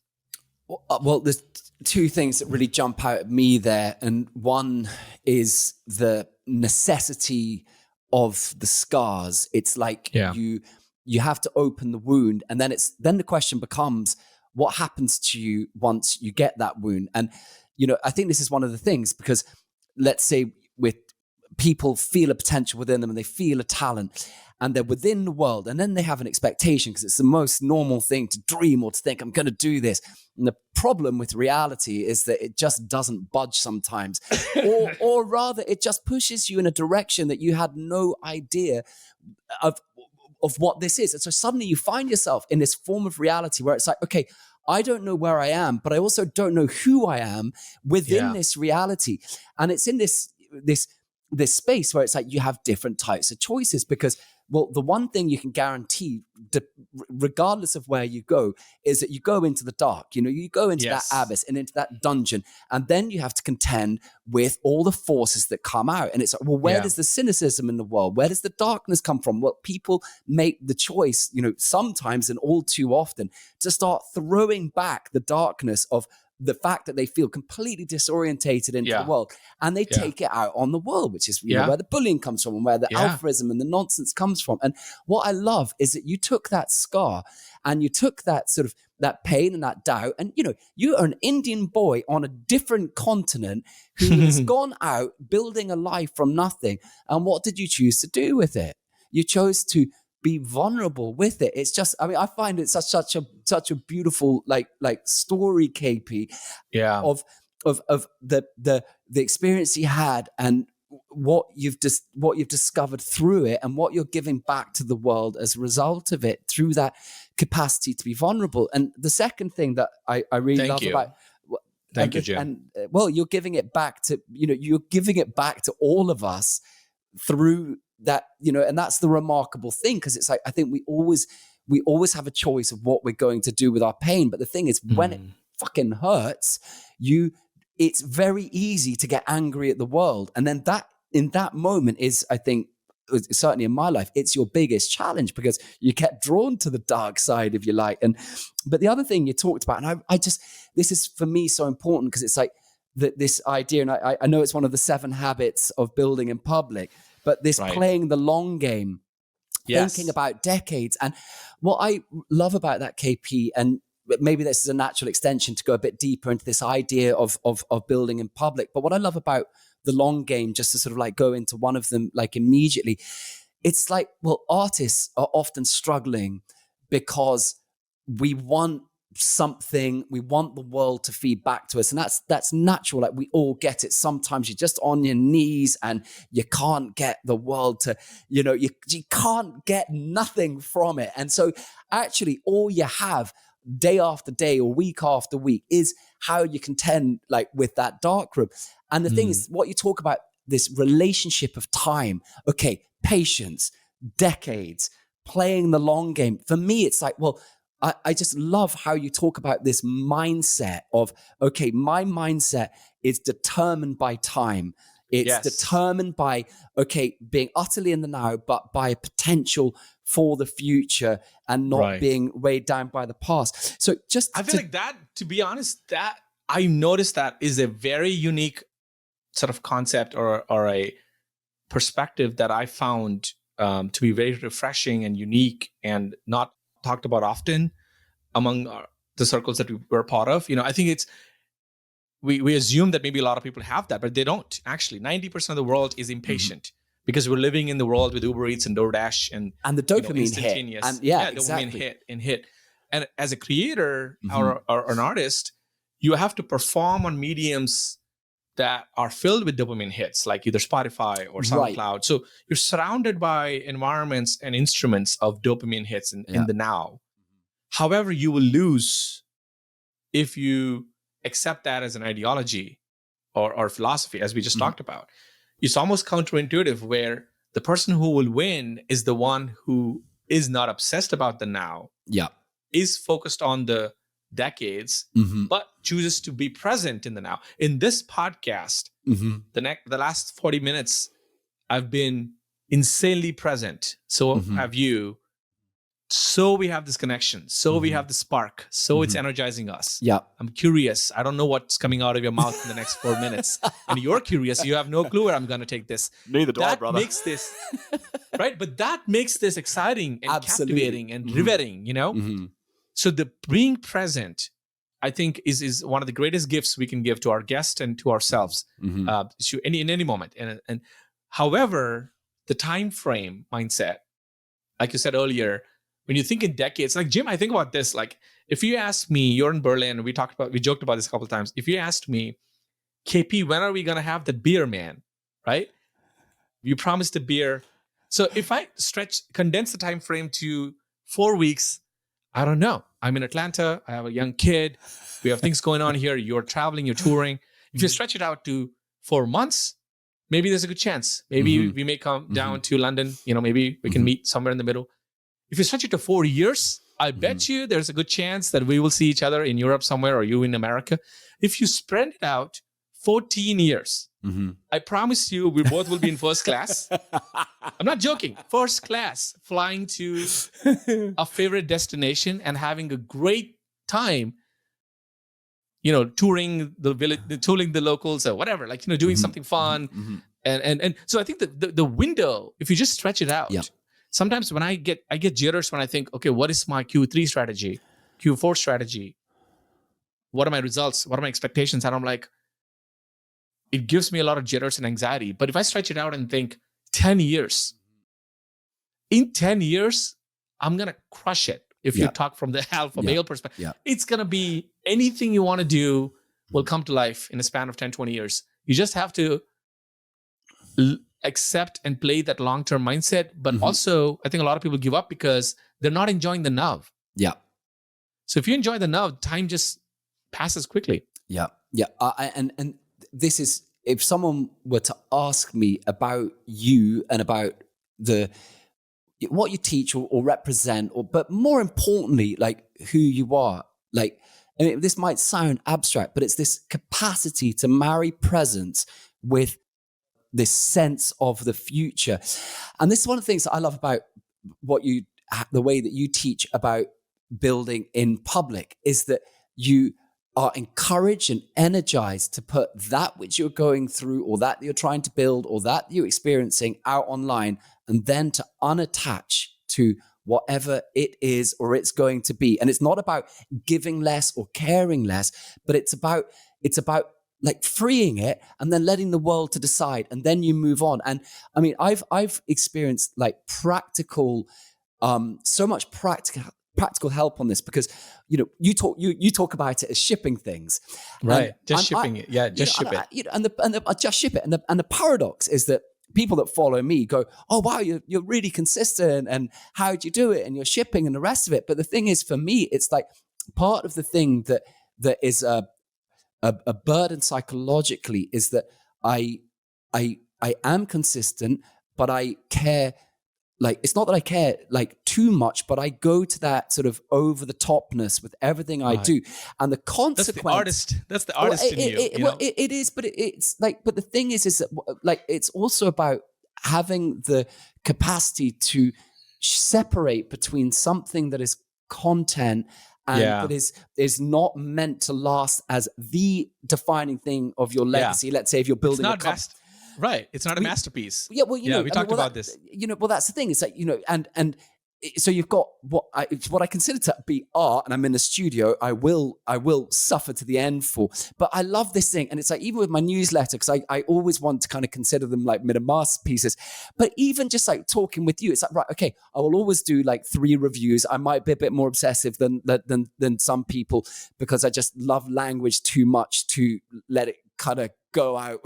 Well, there's two things that really jump out at me there. And one is the necessity of the scars. It's like you have to open the wound, and then the question becomes, what happens to you once you get that wound? And I think this is one of the things, because let's say with people feel a potential within them and they feel a talent and they're within the world, and then they have an expectation because it's the most normal thing to dream or to think, I'm going to do this. And the problem with reality is that it just doesn't budge sometimes, or rather it just pushes you in a direction that you had no idea of what this is. And so suddenly you find yourself in this form of reality where it's like, okay, I don't know where I am, but I also don't know who I am within this reality. And it's in this space where it's like you have different types of choices, because, well, the one thing you can guarantee, regardless of where you go, is that you go into the dark. You go into that abyss and into that dungeon, and then you have to contend with all the forces that come out. And it's like, well, where does the cynicism in the world, where does the darkness come from? Well, people make the choice, sometimes and all too often, to start throwing back the darkness of the fact that they feel completely disorientated into the world, and they take it out on the world, which is where the bullying comes from and where the alphaism and the nonsense comes from. And what I love is that you took that scar and you took that sort of that pain and that doubt, and you are an Indian boy on a different continent who has gone out building a life from nothing. And what did you choose to do with it? You chose to be vulnerable with it. It's just, I find it such a beautiful like story, KP, of the experience you had and what you've discovered through it, and what you're giving back to the world as a result of it through that capacity to be vulnerable. And the second thing that I really love about Thank you, Jim. And you're giving it back to you're giving it back to all of us through that, and that's the remarkable thing, because it's like, I think we always have a choice of what we're going to do with our pain. But the thing is, when it fucking hurts, it's very easy to get angry at the world. And then that, in that moment is, I think, certainly in my life, it's your biggest challenge, because you get drawn to the dark side, if you like. But the other thing you talked about, and this is for me so important, because it's like this idea, and I know it's one of the 7 habits of building in public, but this playing the long game, thinking about decades. And what I love about that, KP, and maybe this is a natural extension to go a bit deeper into this idea of building in public, but what I love about the long game, just to sort of like go into one of them like immediately, it's like, well, artists are often struggling because we want something, we want the world to feed back to us, and that's natural. Like, we all get it. Sometimes you're just on your knees and you can't get the world to, you can't get nothing from it. And so actually all you have day after day or week after week is how you contend like with that dark room. And the thing is, what you talk about, this relationship of time, okay, patience, decades, playing the long game. For me, it's like, well, I just love how you talk about this mindset of, okay, my mindset is determined by time. It's determined by, okay, being utterly in the now, but by potential for the future and not being weighed down by the past. So I feel like that, to be honest, that I noticed that is a very unique sort of concept or a perspective that I found to be very refreshing and unique and not talked about often among the circles that we're part of. I think it's, we assume that maybe a lot of people have that, but they don't. Actually, 90% of the world is impatient because we're living in the world with Uber Eats and DoorDash and the dopamine instantaneous hit. And dopamine hit. And as a creator or an artist, you have to perform on mediums that are filled with dopamine hits, like either Spotify or SoundCloud. Right. So you're surrounded by environments and instruments of dopamine hits in the now. However, you will lose if you accept that as an ideology or philosophy, as we just talked about. It's almost counterintuitive, where the person who will win is the one who is not obsessed about the now, is focused on the decades, but chooses to be present in the now. In this podcast, the last 40 minutes, I've been insanely present. So have you. So we have this connection. So we have the spark. So it's energizing us. Yeah. I'm curious. I don't know what's coming out of your mouth in the next 4 minutes. And you're curious. You have no clue where I'm going to take this. Neither do I, brother. That makes this, right? But that makes this exciting and captivating and riveting, So the being present, I think, is one of the greatest gifts we can give to our guest and to ourselves in any moment. And however, the time frame mindset, like you said earlier, when you think in decades, like Jim, I think about this. Like, if you ask me, you're in Berlin, we joked about this a couple of times. If you asked me, KP, when are we gonna have that beer, man? Right? You promised a beer. So if I condense the time frame to 4 weeks, I don't know. I'm in Atlanta. I have a young kid. We have things going on here. You're traveling. You're touring. If you stretch it out to 4 months, maybe there's a good chance. Maybe we may come down to London. Maybe we can meet somewhere in the middle. If you stretch it to 4 years, I bet you there's a good chance that we will see each other in Europe somewhere or you in America. If you spread it out 14 years, I promise you we both will be in first class. I'm not joking. First class, flying to a favorite destination and having a great time, touring the village, touring the locals or whatever, like, doing something fun. And so I think that the window, if you just stretch it out, sometimes when I get jitters when I think, okay, what is my Q3 strategy, Q4 strategy? What are my results? What are my expectations? And I'm like, it gives me a lot of jitters and anxiety. But if I stretch it out and think 10 years, in 10 years, I'm going to crush it. If you talk from the alpha male perspective, it's going to be anything you want to do will come to life in a span of 10, 20 years. You just have to accept and play that long-term mindset. But also, I think a lot of people give up because they're not enjoying the now. Yeah. So if you enjoy the now, time just passes quickly. Yeah. Yeah. And this is, if someone were to ask me about you and about what you teach or represent, but more importantly, like who you are, like, I mean, this might sound abstract, but it's this capacity to marry presence with this sense of the future. And this is one of the things that I love about the way that you teach about building in public, is that you are encouraged and energized to put that which you're going through or that you're trying to build or that you're experiencing out online, and then to unattach to whatever it is or it's going to be. And it's not about giving less or caring less, but it's about like freeing it and then letting the world to decide, and then you move on. And I mean, I've experienced like so much practical help on this, because you talk about it as shipping things, right? Just shipping it. Just ship it. And the paradox is that people that follow me go, oh wow, you're really consistent, and how do you do it, and you're shipping and the rest of it. But the thing is, for me, it's like part of the thing that is a burden psychologically is that I am consistent, but I care like, it's not that I care like too much, but I go to that sort of over the topness with everything I do. And the consequence. That's the artist in you. Well, it is, but it's like, but the thing is that like, it's also about having the capacity to separate between something that is content and that is not meant to last as the defining thing of your legacy. Let's say if you're building right. It's not a masterpiece. Yeah, well, we talked about this. Well, that's the thing. It's like, and so you've got what I consider to be art, and I'm in the studio. I will suffer to the end for. But I love this thing, and it's like, even with my newsletter, because I always want to kind of consider them like masterpieces. But even just like talking with you, it's like, right, okay, I will always do like 3 reviews. I might be a bit more obsessive than some people, because I just love language too much to let it kind of go out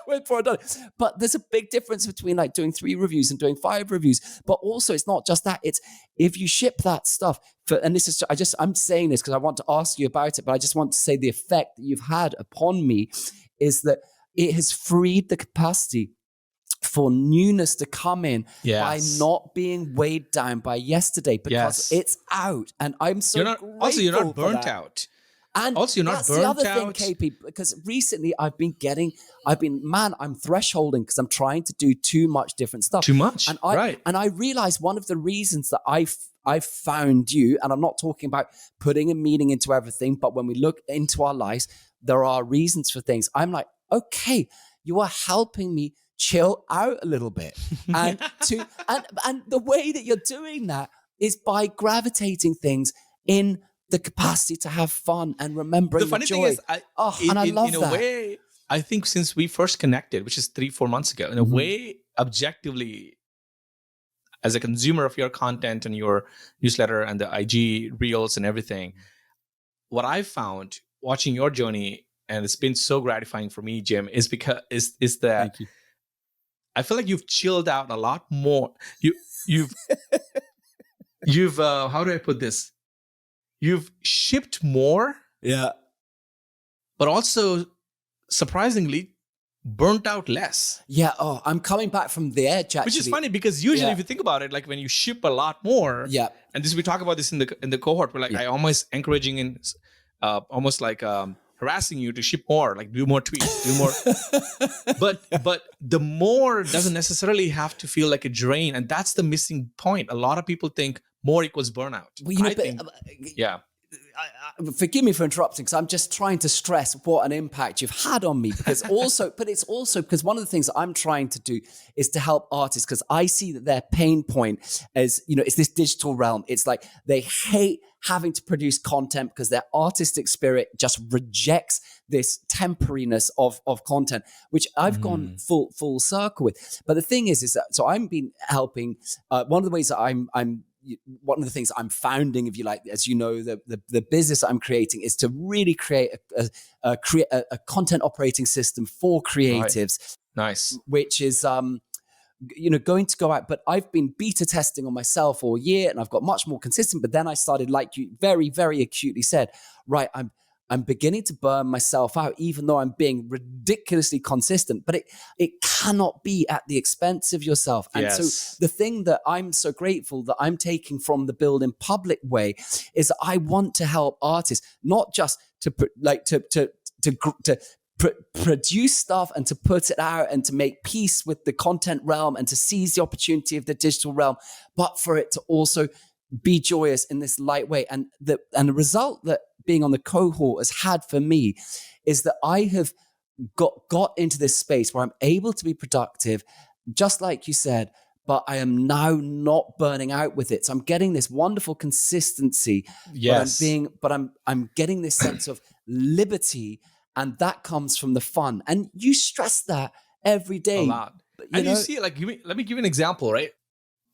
before I'm done. But there's a big difference between like doing 3 reviews and doing 5 reviews. But also, it's not just that. It's if you ship that stuff and this is, I'm saying this because I want to ask you about it, but I just want to say the effect that you've had upon me is that it has freed the capacity for newness to come in by not being weighed down by yesterday, because it's out. And I'm so grateful. You're not burnt out. And also, you're not burnt out. That's the other thing, KP, because recently I'm thresholding because I'm trying to do too much different stuff. Too much, and I realized one of the reasons that I found you, and I'm not talking about putting a meaning into everything, but when we look into our lives, there are reasons for things. I'm like, okay, you are helping me chill out a little bit. And and the way that you're doing that is by gravitating things in the capacity to have fun and remembering the funny thing is, I love that. In a way, I think since we first connected, which is 3-4 months ago, in a way, objectively, as a consumer of your content and your newsletter and the IG reels and everything, what I found watching your journey, and it's been so gratifying for me, Jim, is that I feel like you've chilled out a lot more. You've how do I put this? You've shipped more, but also surprisingly burnt out less. Yeah. Oh, I'm coming back from the edge, actually. Which is funny because usually, if you think about it, like when you ship a lot more, and this we talk about this in the cohort, we're like I almost encouraging and almost like harassing you to ship more, like do more tweets, do more. but the more doesn't necessarily have to feel like a drain, and that's the missing point. A lot of people think more equals burnout. Well, forgive me for interrupting, because I'm just trying to stress what an impact you've had on me. Because it's also because one of the things that I'm trying to do is to help artists, because I see that their pain point is, it's this digital realm. It's like they hate having to produce content because their artistic spirit just rejects this temporariness of content, which I've gone full circle with. But the thing is that, so I've been helping, one of the ways that one of the things I'm founding, if you like, as you know, the business I'm creating is to really create a content operating system for creatives. Right. Nice. Which is, going to go out. But I've been beta testing on myself all year, and I've got much more consistent. But then I started, like you very, very acutely said, right, I'm beginning to burn myself out, even though I'm being ridiculously consistent. But it cannot be at the expense of yourself. And so the thing that I'm so grateful that I'm taking from the Build in Public way is that I want to help artists, not just to produce stuff and to put it out and to make peace with the content realm and to seize the opportunity of the digital realm, but for it to also be joyous in this light way. And the result that being on the cohort has had for me is that I have got into this space where I'm able to be productive, just like you said, but I am now not burning out with it. So I'm getting this wonderful consistency. Yes. But I'm getting this sense of liberty, and that comes from the fun. And you stress that every day. A lot. You see, like, let me give you an example, right?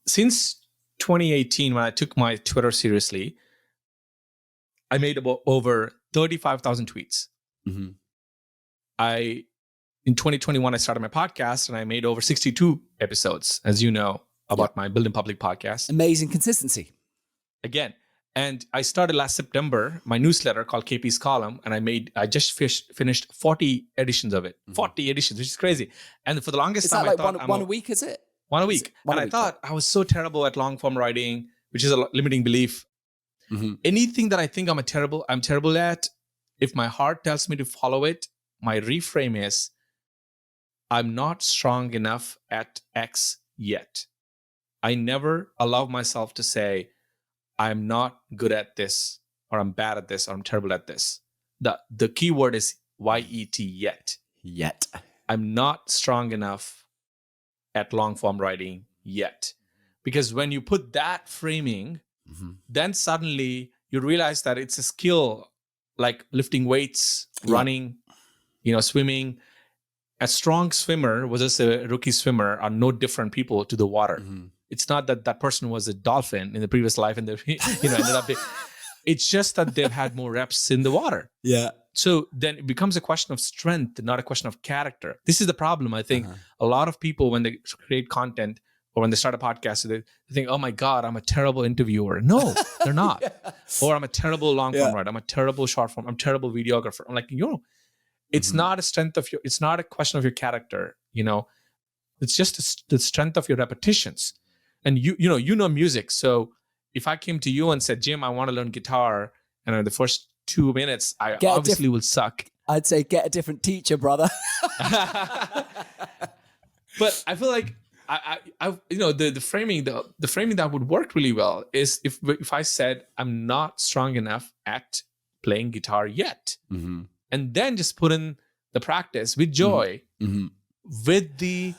Since 2018, when I took my Twitter seriously, I made about over 35,000 tweets. Mm-hmm. In 2021, I started my podcast and I made over 62 episodes, as you know, about my Build in Public podcast. Amazing consistency. Again. And I started last September, my newsletter called KP's Column, and I just finished 40 editions of it. 40 editions, which is crazy. And for the longest time, I thought... Is that one a week, is it? 1 a week. And I thought I was so terrible at long form writing, which is a limiting belief. Anything that I think I'm terrible at, if my heart tells me to follow it, my reframe is, I'm not strong enough at X yet. I never allow myself to say, I'm not good at this, or I'm bad at this, or I'm terrible at this. The key word is YET, yet. Yet. I'm not strong enough at long form writing yet. Because when you put that framing, then suddenly you realize that it's a skill like lifting weights, running, swimming. A strong swimmer versus a rookie swimmer are no different people to the water. It's not that person was a dolphin in the previous life and they ended up. It's just that they've had more reps in the water. Yeah. So then it becomes a question of strength, not a question of character. This is the problem. I think a lot of people, when they create content or when they start a podcast, they think, oh my God, I'm a terrible interviewer. No, they're not. Or I'm a terrible long form writer. I'm a terrible short form. I'm a terrible videographer. I'm like, it's not a strength of it's not a question of your character. It's just the strength of your repetitions. And you know music. So if I came to you and said, Jim, I want to learn guitar, and in the first 2 minutes, I obviously will suck. I'd say get a different teacher, brother. But I feel like the framing that would work really well is if I said I'm not strong enough at playing guitar yet, and then just put in the practice with joy, with the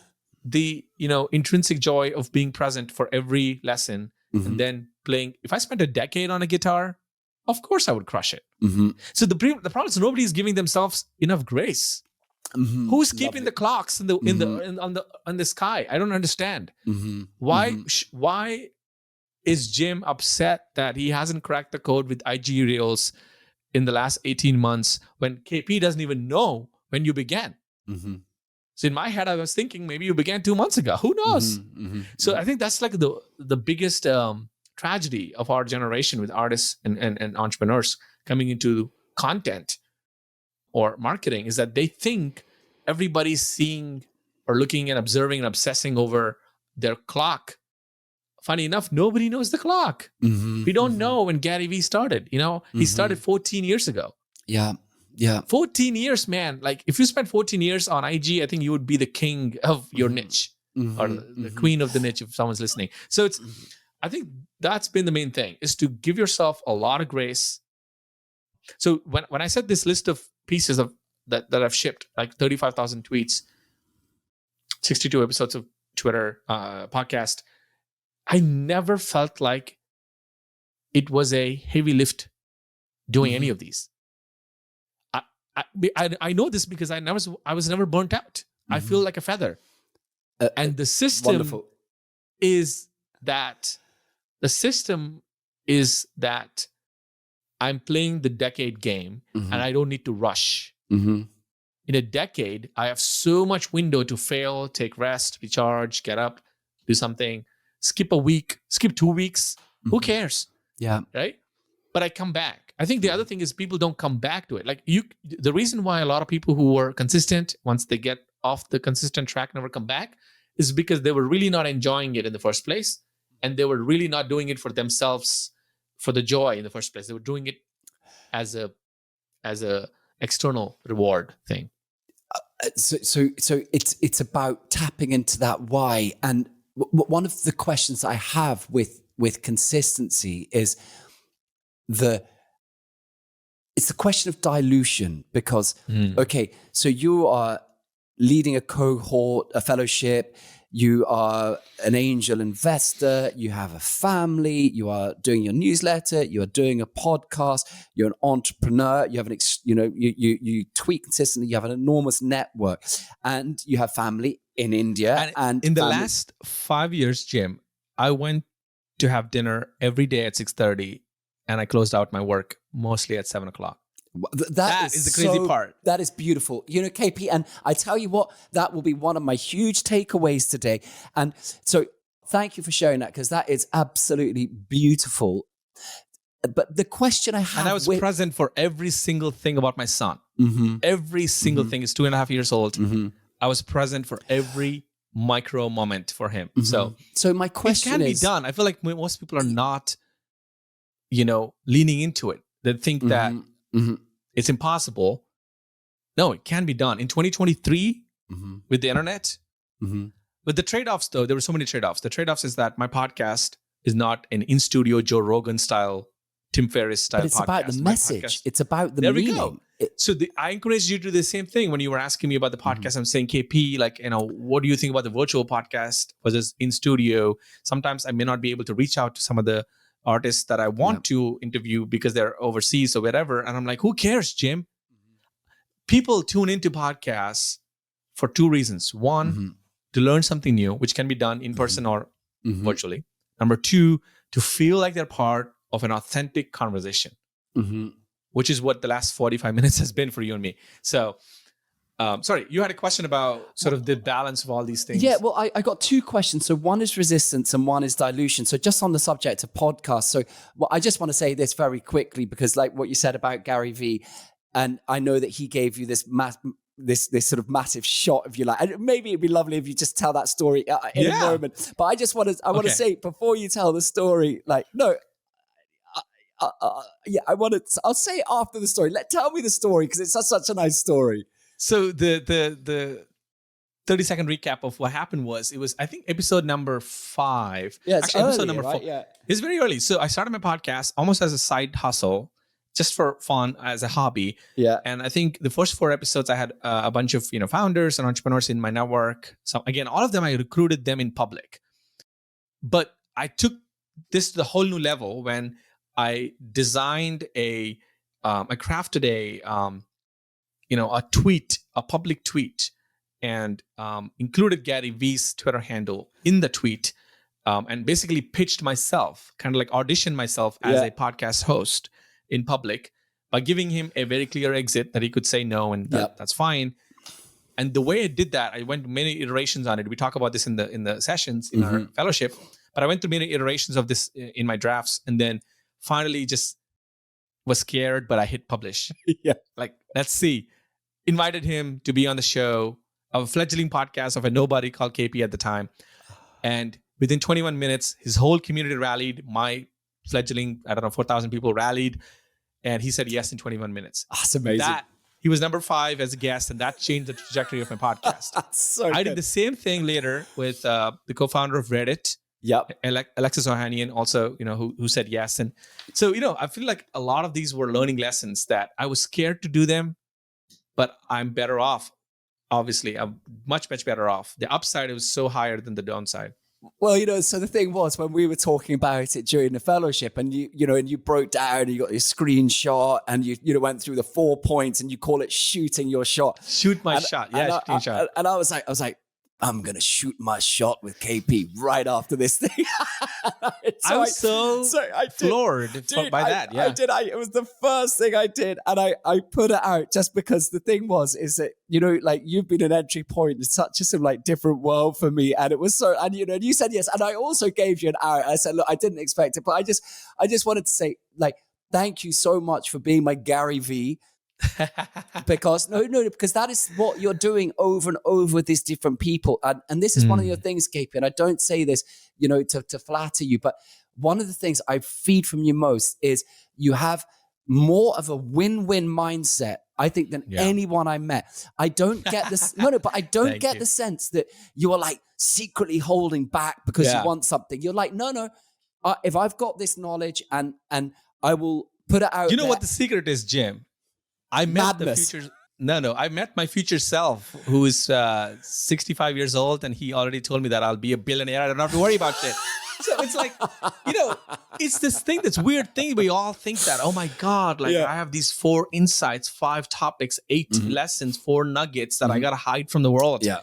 intrinsic joy of being present for every lesson, and then playing. If I spent a decade on a guitar, of course I would crush it. So the problem is nobody's giving themselves enough grace. Who's keeping the clocks on the sky? I don't understand. Why is Jim upset that he hasn't cracked the code with IG Reels in the last 18 months when KP doesn't even know when you began? So in my head, I was thinking maybe you began 2 months ago. Who knows? So I think that's like the biggest tragedy of our generation with artists and entrepreneurs coming into content or marketing, is that they think everybody's seeing or looking and observing and obsessing over their clock. Funny enough, nobody knows the clock. We don't know when Gary Vee started. He started 14 years ago. Yeah. 14 years, man. Like if you spent 14 years on IG, I think you would be the king of your niche or the queen of the niche if someone's listening. So I think that's been the main thing, is to give yourself a lot of grace. So when I said this list of pieces of that I've shipped, like 35,000 tweets, 62 episodes of Twitter podcast, I never felt like it was a heavy lift doing any of these. I know this because I was never burnt out. I feel like a feather. And the system is that I'm playing the decade game and I don't need to rush. In a decade, I have so much window to fail, take rest, recharge, get up, do something, skip a week, skip 2 weeks. Who cares? Yeah. Right? But I come back. I think the other thing is people don't come back to it. Like the reason why a lot of people who were consistent, once they get off the consistent track, never come back, is because they were really not enjoying it in the first place. And they were really not doing it for themselves, for the joy in the first place. They were doing it as a external reward thing. So it's about tapping into that why. And one of the questions I have with consistency is it's the question of dilution, because okay, so you are leading a cohort, a fellowship, you are an angel investor, you have a family, you are doing your newsletter, you are doing a podcast, you're an entrepreneur, you have you tweet consistently, you have an enormous network, and you have family in India. And in the last 5 years, Jim, I went to have dinner every day at 6:30, and I closed out my work mostly at 7:00. That is the crazy part. That is beautiful. KP, and I tell you what, that will be one of my huge takeaways today. And so thank you for sharing that, because that is absolutely beautiful. But the question I have... And I was present for every single thing about my son. Every single thing. Is 2.5 years old. I was present for every micro moment for him. So my question it can be done. I feel like most people are not, leaning into it. They think that it's impossible. No, it can be done. In 2023, with the internet, with the trade-offs though, there were so many trade-offs. The trade-offs is that my podcast is not an in-studio Joe Rogan style, Tim Ferriss style podcast. But it's about the message. It's about the meaning. There we go. So I encourage you to do the same thing when you were asking me about the podcast. I'm saying, KP, what do you think about the virtual podcast versus in studio? Sometimes I may not be able to reach out to some of the artists that I want to interview because they're overseas or whatever. And I'm like, who cares, Jim? People tune into podcasts for two reasons. One, to learn something new, which can be done in person or virtually. Number two, to feel like they're part of an authentic conversation, which is what the last 45 minutes has been for you and me. So, sorry, you had a question about sort of the balance of all these things. Yeah, well, I got two questions. So one is resistance and one is dilution. So just on the subject of podcasts. So I just want to say this very quickly because like what you said about Gary Vee, and I know that he gave you this this sort of massive shot of your life. And maybe it'd be lovely if you just tell that story in a moment. But I just want to say before you tell the story, I'll say it after the story. Tell me the story because it's such a nice story. So the 30-second recap of what happened was, I think episode number 5. Yeah, it's actually early, episode number 4. Right? Yeah. It's very early. So I started my podcast almost as a side hustle, just for fun, as a hobby. Yeah. And I think the first 4 episodes, I had a bunch of founders and entrepreneurs in my network. So again, all of them, I recruited them in public. But I took this to the whole new level when I designed I crafted a tweet, a public tweet, and included Gary Vee's Twitter handle in the tweet, and basically pitched myself, kind of like auditioned myself as a podcast host in public by giving him a very clear exit that he could say no, and that's fine. And the way I did that, I went many iterations on it. We talk about this in the sessions in our fellowship, but I went through many iterations of this in my drafts, and then finally just was scared, but I hit publish. Let's see. Invited him to be on the show of a fledgling podcast of a nobody called KP at the time. And within 21 minutes, his whole community rallied. My fledgling, 4,000 people rallied. And he said yes in 21 minutes. That's amazing. He was number 5 as a guest, and that changed the trajectory of my podcast. I did the same thing later with the co-founder of Reddit. Yep. Alexis Ohanian also, who said yes. And so, I feel like a lot of these were learning lessons that I was scared to do them, but I'm better off. Obviously, I'm much, much better off. The upside was so higher than the downside. Well, so the thing was when we were talking about it during the fellowship, and you broke down, and you got your screenshot, and you went through the 4 points, and you call it shooting your shot. Shoot my shot, yeah, shooting shot. And I was like, I'm gonna shoot my shot with KP right after this thing. I was so floored by that. Yeah, I did. It was the first thing I did, and I put it out just because the thing is that you've been an entry point in such a different world for me, and it was so. And you said yes, and I also gave you an hour. I said, look, I didn't expect it, but I just wanted to say thank you so much for being my Gary Vee. Because because that is what you're doing over and over with these different people, and this is one of your things, KP. And I don't say this, to flatter you, but one of the things I feed from you most is you have more of a win-win mindset, I think, than anyone I met. I don't get this. But I don't get the sense that you are secretly holding back because you want something. You're like, no. If I've got this knowledge and I will put it out. You know what the secret is, Jim? I met I met my future self, who is 65 years old, and he already told me that I'll be a billionaire. I don't have to worry about shit. So it's it's this thing, this weird thing. We all think that, oh my God, I have these 4 insights, 5 topics, 8 lessons, 4 nuggets that I gotta hide from the world. Yeah.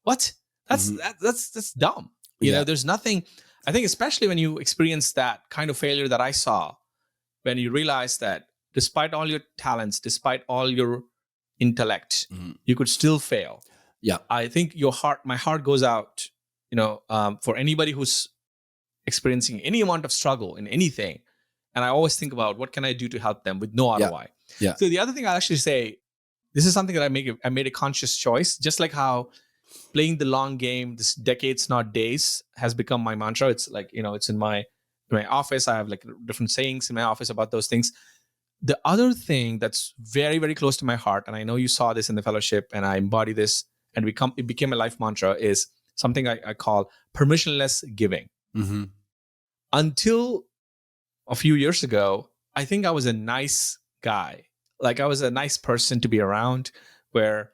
What? That's dumb. There's nothing. I think especially when you experience that kind of failure that I saw, when you realize that despite all your talents, despite all your intellect, you could still fail. Yeah. I think my heart goes out, for anybody who's experiencing any amount of struggle in anything. And I always think about what can I do to help them with no ROI. Yeah. So the other thing I'll actually say, this is something that I made a conscious choice, just like how playing the long game, this decades, not days, has become my mantra. It's like, it's in my office. I have like different sayings in my office about those things. The other thing that's very, very close to my heart, and I know you saw this in the fellowship, and I embody this, and it became a life mantra, is something I call permissionless giving. Mm-hmm. Until a few years ago, I think I was a nice guy. Like, I was a nice person to be around, where,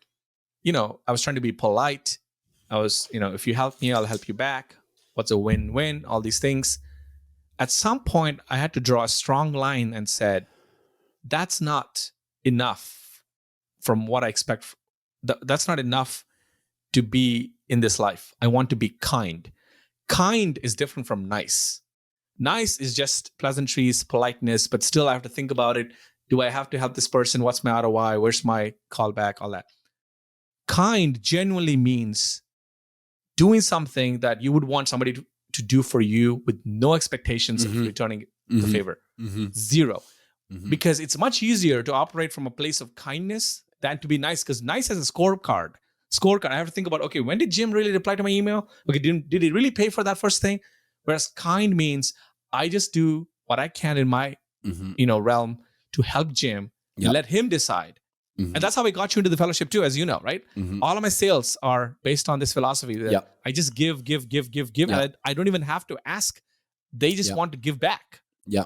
I was trying to be polite. I was, if you help me, I'll help you back. What's a win-win? All these things. At some point, I had to draw a strong line and said, that's not enough from what I expect. That's not enough to be in this life. I want to be kind. Kind is different from nice. Nice is just pleasantries, politeness, but still I have to think about it. Do I have to help this person? What's my ROI? Where's my callback? All that. Kind genuinely means doing something that you would want somebody to do for you with no expectations of returning the favor. Zero. Because it's much easier to operate from a place of kindness than to be nice, because nice has a scorecard. I have to think about, okay, when did Jim really reply to my email? Okay, did he really pay for that first thing? Whereas kind means I just do what I can in my realm to help Jim and let him decide. And that's how we got you into the fellowship too, as you know, right? All of my sales are based on this philosophy that I just give. And I don't even have to ask. They just want to give back. Yeah.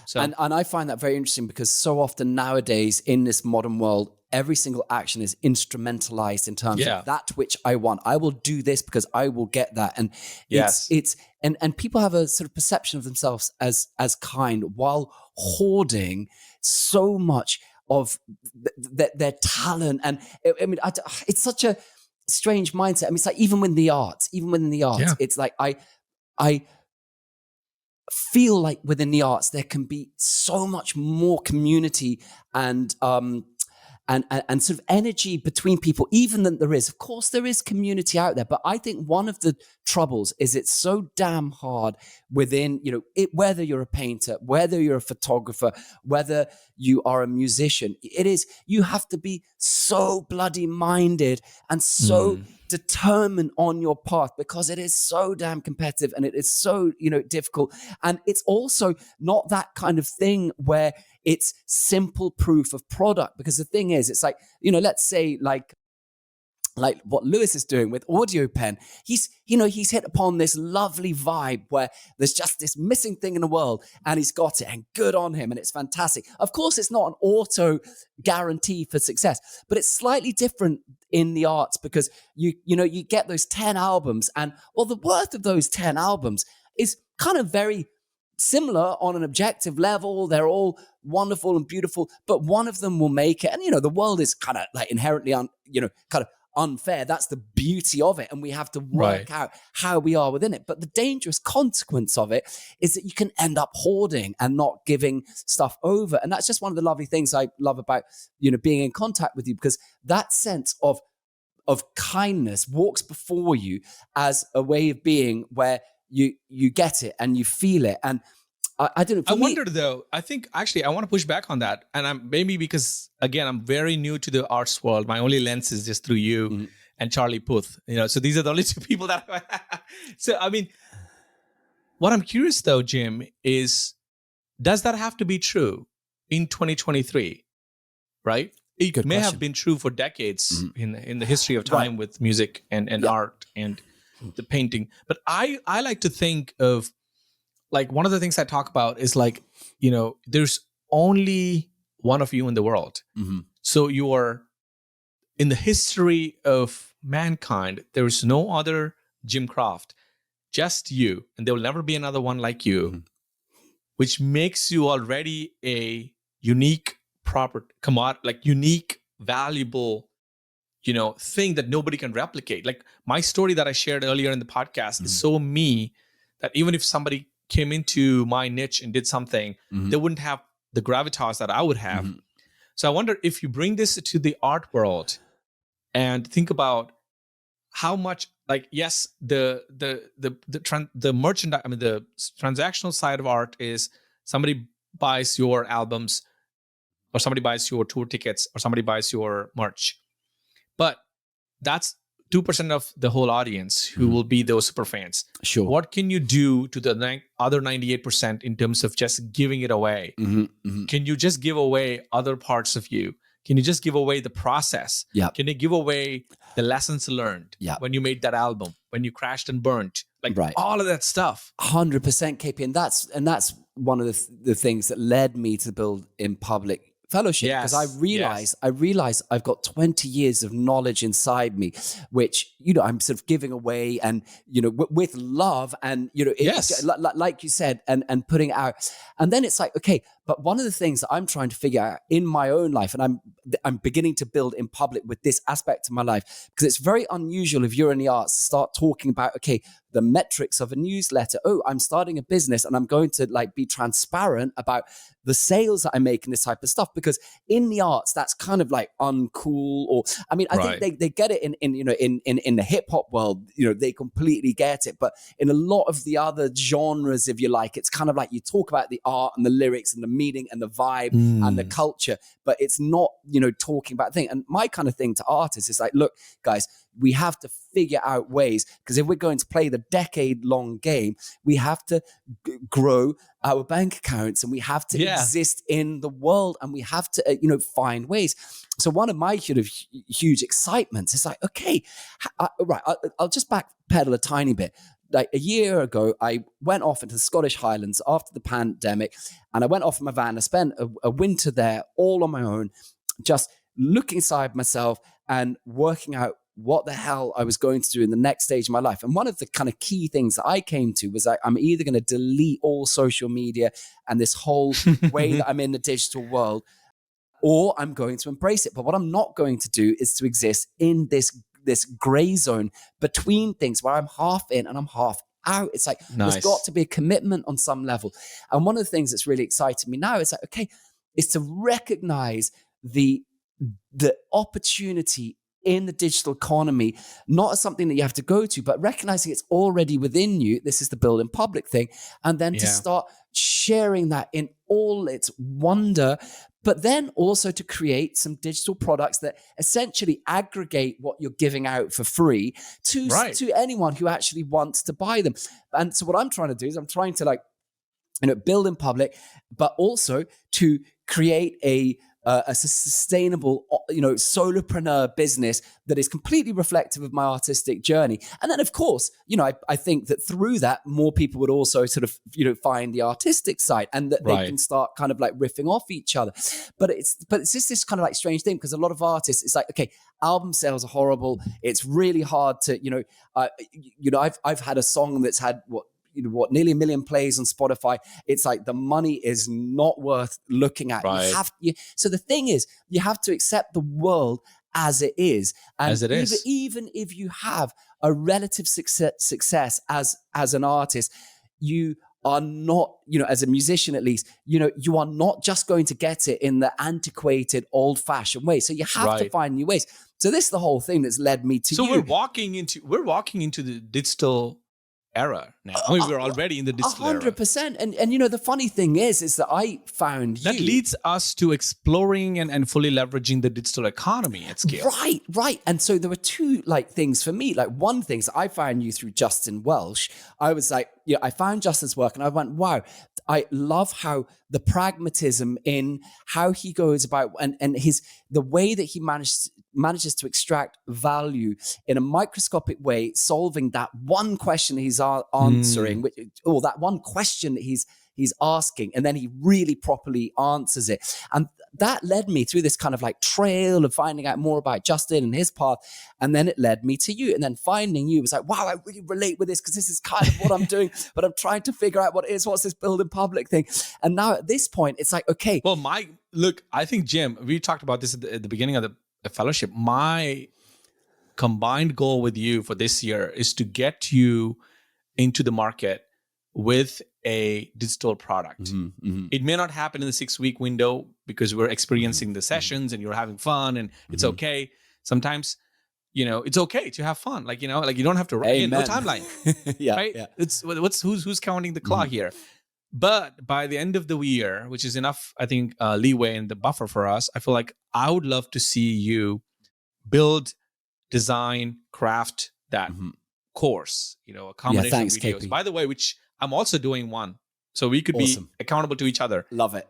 So and I find that very interesting, because so often nowadays in this modern world, every single action is instrumentalized in terms of that which I want. I will do this because I will get that. And and people have a sort of perception of themselves as kind, while hoarding so much of their talent. And I mean, it's such a strange mindset. I mean, it's like even within the arts, it's like I feel like within the arts there can be so much more community and sort of energy between people even than there is. Of course, there is community out there, but I think one of the troubles is it's so damn hard within, whether you're a painter, whether you're a photographer, whether you are a musician, you have to be so bloody minded and so determined on your path, because it is so damn competitive and it is so, difficult. And it's also not that kind of thing where it's simple proof of product, because the thing is, it's like, let's say like what Lewis is doing with Audio Pen, he's hit upon this lovely vibe where there's just this missing thing in the world and he's got it, and good on him, and it's fantastic. Of course, it's not an auto guarantee for success, but it's slightly different in the arts, because you get those 10 albums, and the worth of those 10 albums is kind of very similar on an objective level. They're all wonderful and beautiful, but one of them will make it. And, the world is kind of like inherently, kind of unfair. That's the beauty of it. And we have to work out how we are within it. But the dangerous consequence of it is that you can end up hoarding and not giving stuff over. And that's just one of the lovely things I love about, being in contact with you, because that sense of kindness walks before you as a way of being where you get it and you feel it. And I don't know. Wonder though, I think actually I want to push back on that. And I'm maybe because again, I'm very new to the arts world. My only lens is just through you and Charlie Puth, so these are the only two people that so, I mean, what I'm curious though, Jim, is does that have to be true in 2023? Right? It may have been true for decades in the history of time with music and art and the painting. But I like to think of, like, one of the things I talk about is like, there's only one of you in the world. So you are in the history of mankind. There's no other Jim Kroft, just you. And there will never be another one like you, which makes you already a unique unique, valuable, thing that nobody can replicate. Like my story that I shared earlier in the podcast is so me that even if somebody came into my niche and did something, they wouldn't have the gravitas that I would have. So I wonder if you bring this to the art world and think about how much, like, yes, the merchandise, I mean, the transactional side of art is somebody buys your albums, or somebody buys your tour tickets, or somebody buys your merch. But that's 2% of the whole audience who will be those super fans. Sure. What can you do to the other 98% in terms of just giving it away? Can you just give away other parts of you? Can you just give away the process? Yeah. Can you give away the lessons learned when you made that album, when you crashed and burnt, like all of that stuff? 100% KP. And that's one of the things that led me to build In Public Fellowship, because I realized I've got 20 years of knowledge inside me, which, I'm sort of giving away, and, with love, and, like you said, and putting it out. And then it's like, okay, but one of the things that I'm trying to figure out in my own life, and I'm beginning to build In Public with this aspect of my life, because it's very unusual if you're in the arts to start talking about, okay, the metrics of a newsletter. Oh, I'm starting a business and I'm going to be transparent about the sales that I make and this type of stuff, because in the arts, that's kind of uncool. Or, I think they get it in the hip hop world, they completely get it. But in a lot of the other genres, if you like, it's kind of you talk about the art and the lyrics and the meaning and the vibe and the culture, but it's not, talking about things. And my kind of thing to artists is look, guys, we have to figure out ways, because if we're going to play the decade-long game, we have to grow our bank accounts, and we have to exist in the world, and we have to, find ways. So one of my sort of huge excitements is okay, I'll just backpedal a tiny bit. A year ago, I went off into the Scottish Highlands after the pandemic, and I went off in my van. I spent a winter there all on my own, just looking inside myself and working out what the hell I was going to do in the next stage of my life. And one of the kind of key things that I came to was I'm either going to delete all social media and this whole way that I'm in the digital world, or I'm going to embrace it. But what I'm not going to do is to exist in this gray zone between things where I'm half in and I'm half out. It's there's got to be a commitment on some level. And one of the things that's really exciting me now is okay, is to recognize the opportunity in the digital economy, not as something that you have to go to, but recognizing it's already within you. This is the Build In Public thing. And then to start sharing that in all its wonder, but then also to create some digital products that essentially aggregate what you're giving out for free to anyone who actually wants to buy them. And so what I'm trying to do is I'm trying to build In Public, but also to create a sustainable, solopreneur business that is completely reflective of my artistic journey. And then, of course, I think that through that, more people would also sort of, find the artistic side, and that they can start kind of riffing off each other. But it's just this kind of strange thing, because a lot of artists, it's okay, album sales are horrible. It's really hard to, I've had a song that's had nearly 1 million plays on Spotify. It's the money is not worth looking at. So the thing is, you have to accept the world as it is. And as it is. Even if you have a relative success as an artist, you are not, as a musician at least, you are not just going to get it in the antiquated, old-fashioned way. So you have to find new ways. So this is the whole thing that's led me to So we're walking into the digital era now. We're already in the digital 100%. And the funny thing is that I found that leads us to exploring and fully leveraging the digital economy at scale. Right. And so there were two things for me. One thing is I found you through Justin Welsh. I was I found Justin's work and I went, wow, I love how the pragmatism in how he goes about and the way that he manages to extract value in a microscopic way, solving that one question he's answering, or that one question that he's asking, and then he really properly answers it. And that led me through this kind of trail of finding out more about Justin and his path. And then it led me to you. And then finding you was wow, I really relate with this, because this is kind of what I'm doing, but I'm trying to figure out what it is. What's this Build In Public thing? And now at this point, it's okay. Well, I think, Jim, we talked about this at the beginning of the fellowship. My combined goal with you for this year is to get you into the market with a digital product. It may not happen in the 6-week window because we're experiencing the sessions and you're having fun, and it's okay. Sometimes, it's okay to have fun. You don't have to write no timeline. Right? Yeah. It's who's counting the clock here. But by the end of the year, which is enough, I think, leeway and the buffer for us, I feel I would love to see you build design, craft that course, a combination thanks, of videos. KP. By the way, which I'm also doing one. So we could be accountable to each other. Love it.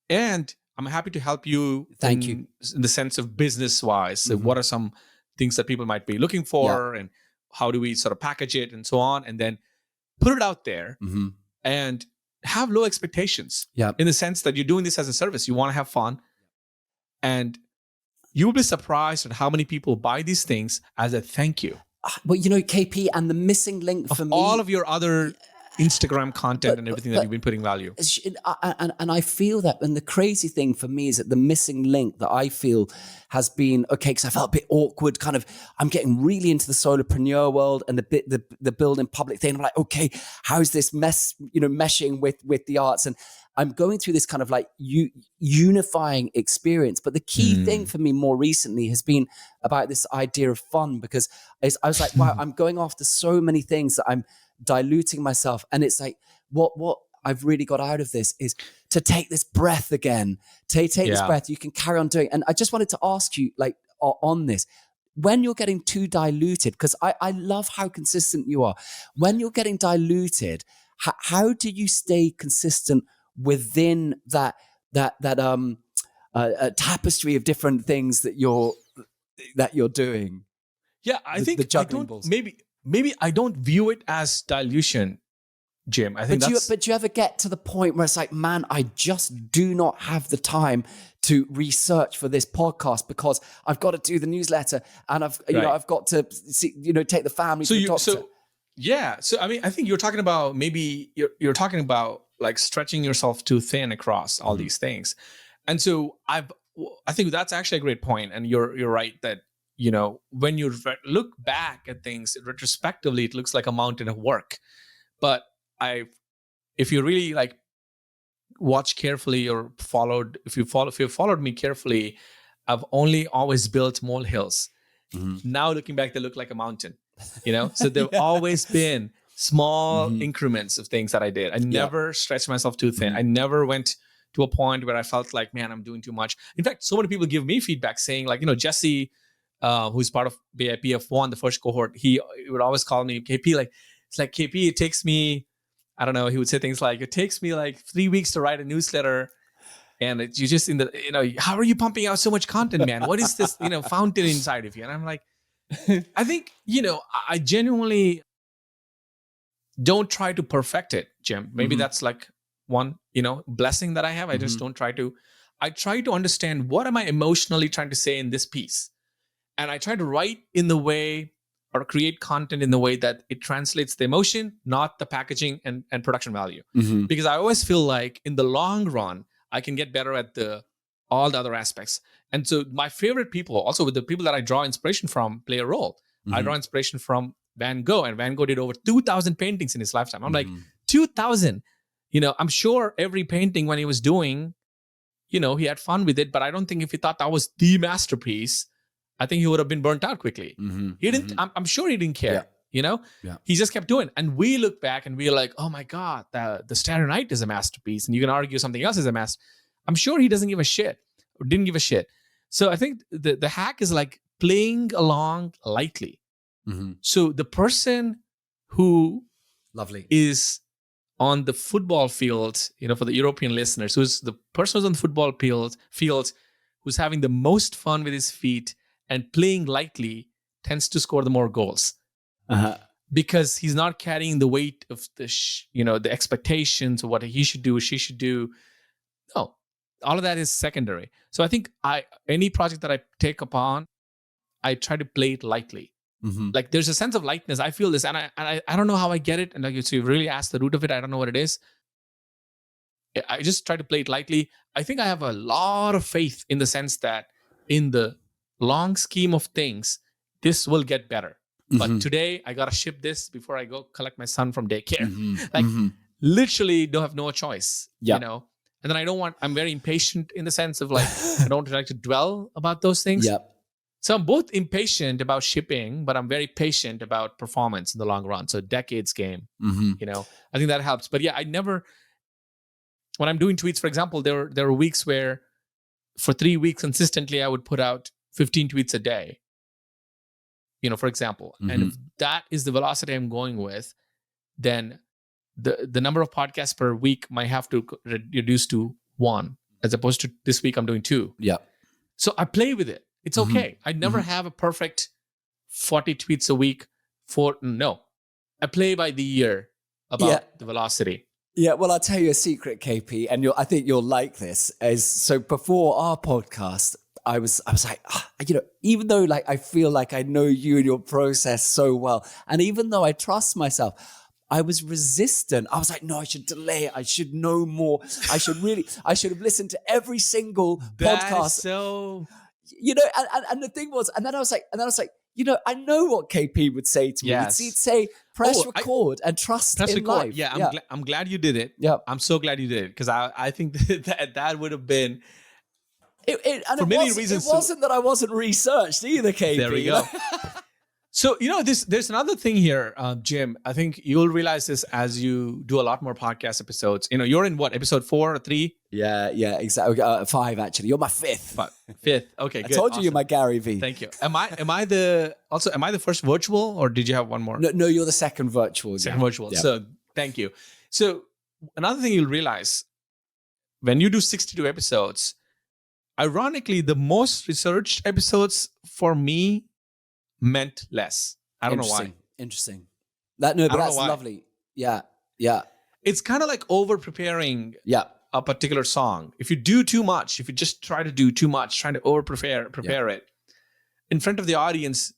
And I'm happy to help you. Thank you. In the sense of business wise. So what are some things that people might be looking for, and how do we sort of package it and so on, and then put it out there and have low expectations in the sense that you're doing this as a service. You want to have fun, and you will be surprised at how many people buy these things as a thank you. But KP, and the missing link for me, all of your other Instagram content and everything that you've been putting value. And I feel that, and the crazy thing for me is that the missing link that I feel has been, because I felt a bit awkward, kind of, I'm getting really into the solopreneur world and the building public thing. I'm like, okay, how's this meshing with the arts? And I'm going through this kind of like unifying experience. But the key thing for me more recently has been about this idea of fun, because I was like, wow, I'm going after so many things that I'm diluting myself. And it's like, what I've really got out of this is to take this breath again, take this breath. You can carry on doing. And I just wanted to ask you, like, on this, when you're getting too diluted, because I love how consistent you are. When you're getting diluted, how do you stay consistent within that tapestry of different things that you're doing? Yeah, I think the juggling balls. Maybe I don't view it as dilution, Jim. I think but do you ever get to the point where it's like, man, I just do not have the time to research for this podcast because I've got to do the newsletter and I've got to see, take the family to the doctor. So I mean, I think you're talking about, maybe you're talking about like stretching yourself too thin across all these things. And so I think that's actually a great point. And you're right that, when you look back at things retrospectively, it looks like a mountain of work. But if you really like watch carefully or if you followed me carefully, I've only always built molehills. Now looking back, they look like a mountain, so there've always been small increments of things that I did. I never stretched myself too thin. I never went to a point where I felt like, man, I'm doing too much. In fact, so many people give me feedback saying, like, Jesse, who's part of BIPF1, the first cohort, he would always call me KP. Like, it's like, KP, it takes me, I don't know, he would say things like, it takes me like 3 weeks to write a newsletter. And you just how are you pumping out so much content, man? What is this, fountain inside of you? And I'm like, I think, I genuinely don't try to perfect it, Jim. Maybe that's like one, blessing that I have. I just don't try to. I try to understand, what am I emotionally trying to say in this piece? And I try to write in the way, or create content in the way that it translates the emotion, not the packaging and production value. Because I always feel like in the long run, I can get better at all the other aspects. And so my favorite people, also with the people that I draw inspiration from, play a role. I draw inspiration from Van Gogh, and Van Gogh did over 2,000 paintings in his lifetime. I'm like, 2,000? I'm sure every painting when he was doing, he had fun with it, but I don't think if he thought that was the masterpiece, I think he would have been burnt out quickly. He didn't, I'm sure he didn't care, He just kept doing it. And we look back and we're like, oh my God, the Starry Night is a masterpiece. And you can argue something else is a masterpiece. I'm sure he doesn't give a shit, or didn't give a shit. So I think the hack is like playing along lightly. So the person who is on the football field, for the European listeners, who's the person who's on the football field, who's having the most fun with his feet and playing lightly, tends to score the more goals. Because he's not carrying the weight of the expectations of what he should do, she should do. No, all of that is secondary. So I think any project that I take upon, I try to play it lightly. Like there's a sense of lightness. I feel this, and I don't know how I get it. And like you really asked the root of it. I don't know what it is. I just try to play it lightly. I think I have a lot of faith in the sense that in the long scheme of things, this will get better. But today I got to ship this before I go collect my son from daycare. Literally don't have no choice, And then I'm very impatient in the sense of like, I don't like to dwell about those things. So I'm both impatient about shipping, but I'm very patient about performance in the long run. So decades game, I think that helps. But yeah, when I'm doing tweets, for example, there were weeks where for 3 weeks consistently, I would put out 15 tweets a day. for example, and if that is the velocity I'm going with, then the number of podcasts per week might have to reduce to 1, as opposed to this week I'm doing 2. Yeah. So I play with it. It's okay. I never have a perfect 40 tweets a week. I play by the year about the velocity. Yeah, well, I'll tell you a secret, KP, and I think you'll like this. So before our podcast, I was like, even though like I feel like I know you and your process so well, and even though I trust myself, I was resistant. I was like, no, I should delay it. I should know more. I should have listened to every single podcast. So, and the thing was, and then I was like, I know what KP would say to me. Yes. He'd say, press record and trust in life. Yeah, I'm glad you did it. Yeah. I'm so glad you did it, because I think that would have been... For many reasons. It wasn't that I wasn't researched either, KP. There we go. So, there's another thing here, Jim. I think you'll realize this as you do a lot more podcast episodes. You're in what, episode 4 or 3? Yeah, exactly. 5, actually. You're my 5th. 5th. Okay, good. I told you you're my Gary V. Thank you. Am I the first virtual, or did you have one more? No, you're the second virtual. Second virtual. Yeah. So, thank you. So, another thing you'll realize, when you do 62 episodes, ironically, the most researched episodes for me meant less. I don't know why. Interesting. That's lovely. Yeah. It's kind of like over preparing a particular song. If you do too much, if you just try to do too much, trying to over prepare it in front of the audience,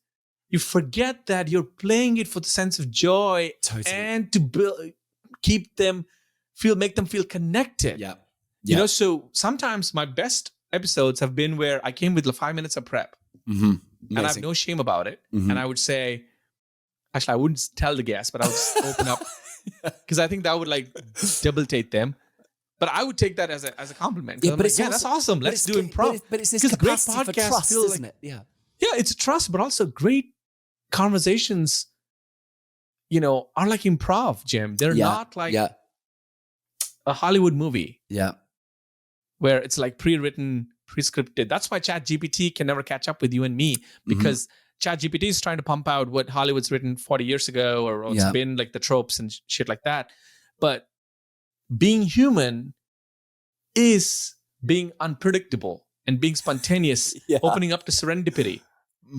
you forget that you're playing it for the sense of joy and to make them feel connected. Yeah. So sometimes my best episodes have been where I came with 5 minutes of prep. And I have no shame about it. And I would say, actually, I wouldn't tell the guests, but I would just open up, because I think that would debilitate them. But I would take that as a compliment. Yeah, but that's awesome. Let's do improv. But it's this capacity for trust, isn't it? Yeah, it's trust, but also great conversations. Are like improv, Jim. They're not like a Hollywood movie. Yeah, where it's like pre-written, pre-scripted. That's why ChatGPT can never catch up with you and me, because ChatGPT is trying to pump out what Hollywood's written 40 years ago, or it's been like the tropes and shit like that. But being human is being unpredictable and being spontaneous, opening up to serendipity,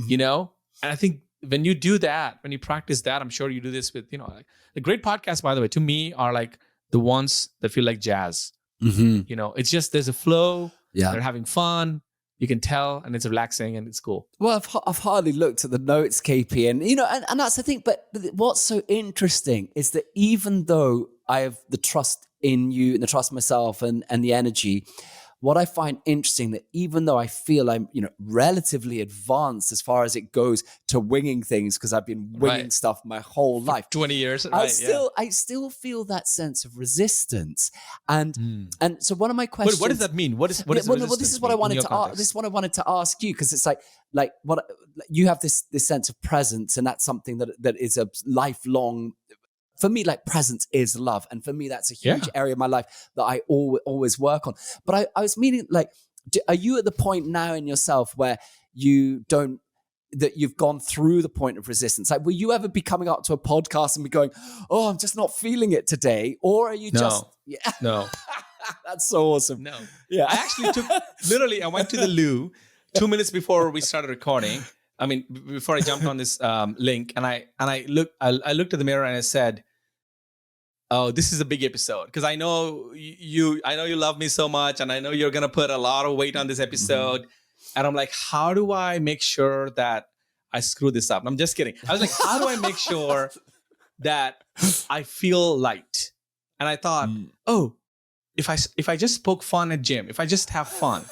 And I think when you do that, when you practice that, I'm sure you do this with, the great podcasts, by the way, to me are like the ones that feel like jazz. It's just, there's a flow. They're having fun. You can tell, and it's relaxing, and it's cool. Well, I've hardly looked at the notes, KP, and and that's the thing. But what's so interesting is that even though I have the trust in you and the trust in myself and the energy, what I find interesting, that even though I feel I'm relatively advanced as far as it goes to winging things, because I've been winging stuff my whole life, 20 years, I still feel that sense of resistance, and so one of my questions. But what does that mean? What is resistance? Well, this is what I wanted to ask. This is what I wanted to ask you, because it's like what you have this sense of presence, and that's something that is a lifelong. For me, like, presence is love. And for me, that's a huge area of my life that I always work on. But I was meaning, like, are you at the point now in yourself where that you've gone through the point of resistance? Like, will you ever be coming up to a podcast and be going, oh, I'm just not feeling it today? Or are you just... No. That's so awesome. No. Yeah. I actually I went to the loo 2 minutes before we started recording. I mean, before I jumped on this link, and I looked at the mirror and I said, "Oh, this is a big episode," because I know you love me so much, and I know you're gonna put a lot of weight on this episode. And I'm like, how do I make sure that I screw this up? And I'm just kidding. I was like, how do I make sure that I feel light? And I thought, if I just poke fun at Jim, if I just have fun,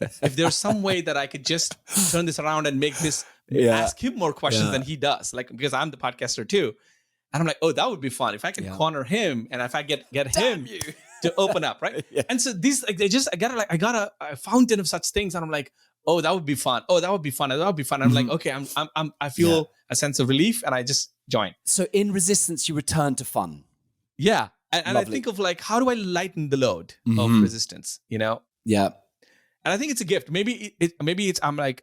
if there's some way that I could just turn this around and make this, ask him more questions than he does, like, because I'm the podcaster too. And I'm like, oh, that would be fun if I can corner him, and if I get him to open up, right? And so these, like, I got a fountain of such things, and I'm like, oh, that would be fun. Oh, that would be fun. That would be fun. I'm like, okay, I feel a sense of relief, and I just join. So in resistance, you return to fun. Yeah. And I think of, like, how do I lighten the load of resistance, Yeah. And I think it's a gift. Maybe it's, I'm like,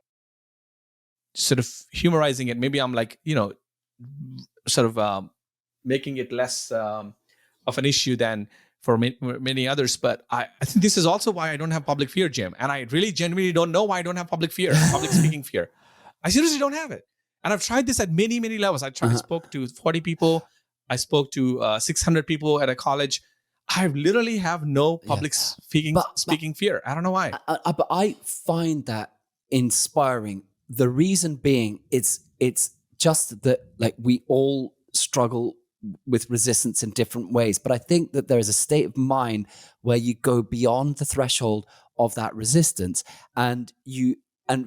sort of humorizing it. Maybe I'm like, sort of making it less of an issue than for many others. But I think this is also why I don't have public fear, Jim. And I really genuinely don't know why I don't have public speaking fear. I seriously don't have it. And I've tried this at many, many levels. I spoke to 40 people. I spoke to 600 people at a college. I literally have no public speaking fear. I don't know why. But I find that inspiring. The reason being, it's just that like we all struggle with resistance in different ways. But I think that there is a state of mind where you go beyond the threshold of that resistance, and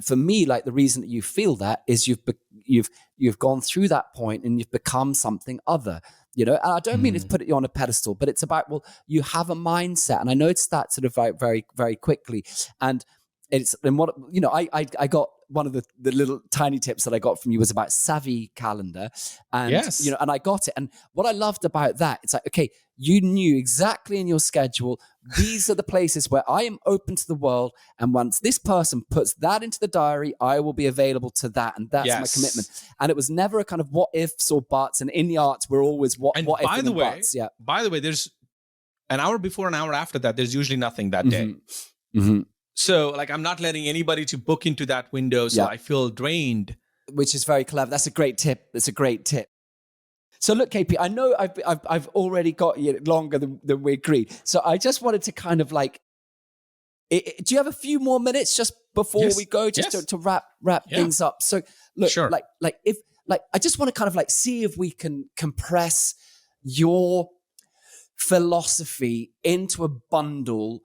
for me, like the reason that you feel that is you've gone through that point and you've become something other. And I don't mean to put you on a pedestal, but it's about, well, you have a mindset, and I noticed that sort of very, very, very quickly. And I got one of the little tiny tips that I got from you was about Savvy Calendar, and yes. And I got it. And what I loved about that, it's like, okay, you knew exactly in your schedule, these are the places where I am open to the world, and once this person puts that into the diary, I will be available to that, and that's my commitment. And it was never a kind of what ifs or buts. And in the arts, we're always what if and buts. Yeah. By the way, there's an hour before, an hour after that, there's usually nothing that day. Mm-hmm. So like, I'm not letting anybody to book into that window. So I feel drained. Which is very clever. That's a great tip. That's a great tip. So look, KP, I know I've already got you longer than we agreed. So I just wanted to kind of like, do you have a few more minutes just before we go, just to wrap things up? So look, sure. if I just want to kind of like see if we can compress your philosophy into a bundle,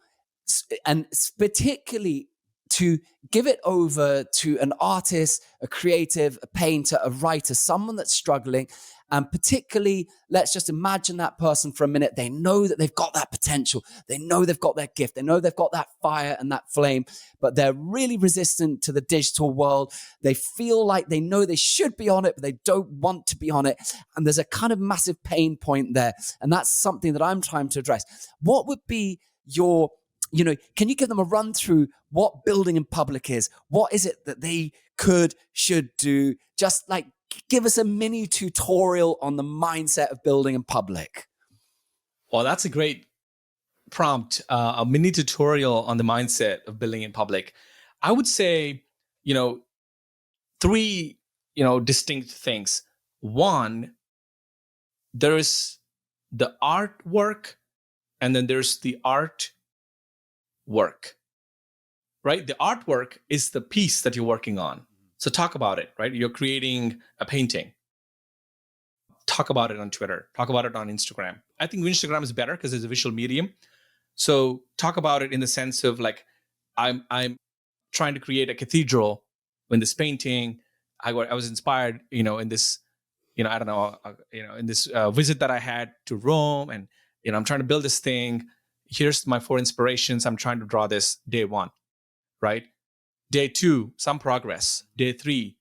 and particularly to give it over to an artist, a creative, a painter, a writer, someone that's struggling. And particularly, let's just imagine that person for a minute. They know that they've got that potential. They know they've got that gift. They know they've got that fire and that flame, but they're really resistant to the digital world. They feel like they know they should be on it, but they don't want to be on it. And there's a kind of massive pain point there. And that's something that I'm trying to address. What would be your, can you give them a run through what building in public is? What is it that they should do? Just like, give us a mini tutorial on the mindset of building in public. Well, that's a great prompt, a mini tutorial on the mindset of building in public. I would say, three, distinct things. One, there is the artwork, and then there's the art work, right? The artwork is the piece that you're working on. So talk about it, right? You're creating a painting. Talk about it on Twitter. Talk about it on Instagram. I think Instagram is better because it's a visual medium. So talk about it in the sense of like, I'm trying to create a cathedral in this painting. I was inspired, in this, I don't know, in this visit that I had to Rome, and I'm trying to build this thing. Here's my 4 inspirations. I'm trying to draw this day 1, right? Day 2, some progress. Day 3,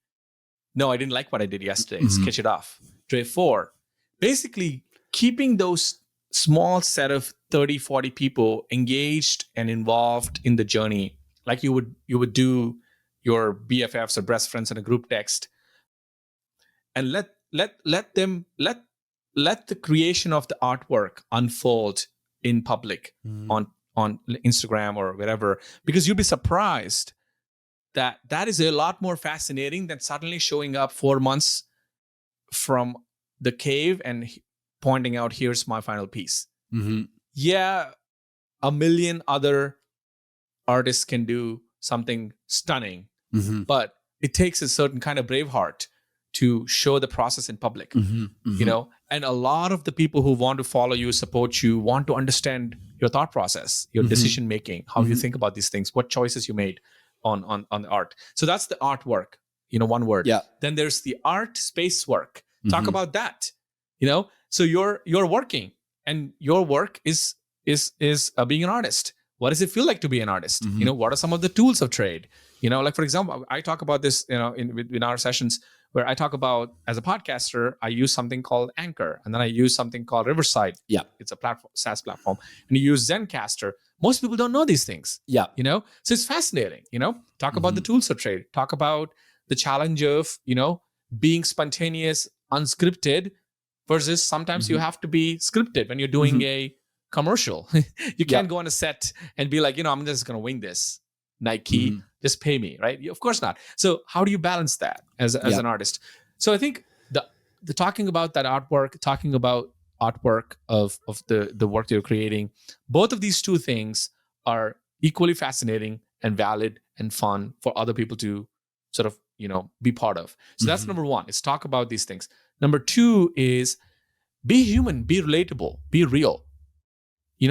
no, I didn't like what I did yesterday. Sketch it off. Day 4, basically keeping those small set of 30, 40 people engaged and involved in the journey, like you would do your BFFs or best friends in a group text, and let the creation of the artwork unfold in public on Instagram or wherever, because you'll be surprised that is a lot more fascinating than suddenly showing up 4 months from the cave and pointing out, here's my final piece. Yeah, a million other artists can do something stunning, but it takes a certain kind of brave heart to show the process in public, and a lot of the people who want to follow you, support you, want to understand your thought process, your decision making, how you think about these things, what choices you made on the art. So that's the artwork, one word. Yeah. Then there's the art space work. Talk about that. So you're working, and your work is being an artist. What does it feel like to be an artist? What are some of the tools of trade? Like for example, I talk about this, in our sessions, where I talk about, as a podcaster, I use something called Anchor, and then I use something called Riverside. Yeah, it's a platform, SaaS platform, and you use Zencaster. Most people don't know these things. Yeah, so it's fascinating. Talk about the tools of trade. Talk about the challenge of, being spontaneous, unscripted, versus sometimes you have to be scripted when you're doing a commercial. You can't go on a set and be like, I'm just going to wing this. Nike, just pay me, right? Of course not. So how do you balance that as an artist? So I think the talking about that artwork, talking about artwork of the work that you're creating, both of these two things are equally fascinating and valid and fun for other people to sort of, be part of. So that's number one, is talk about these things. Number two is be human, be relatable, be real.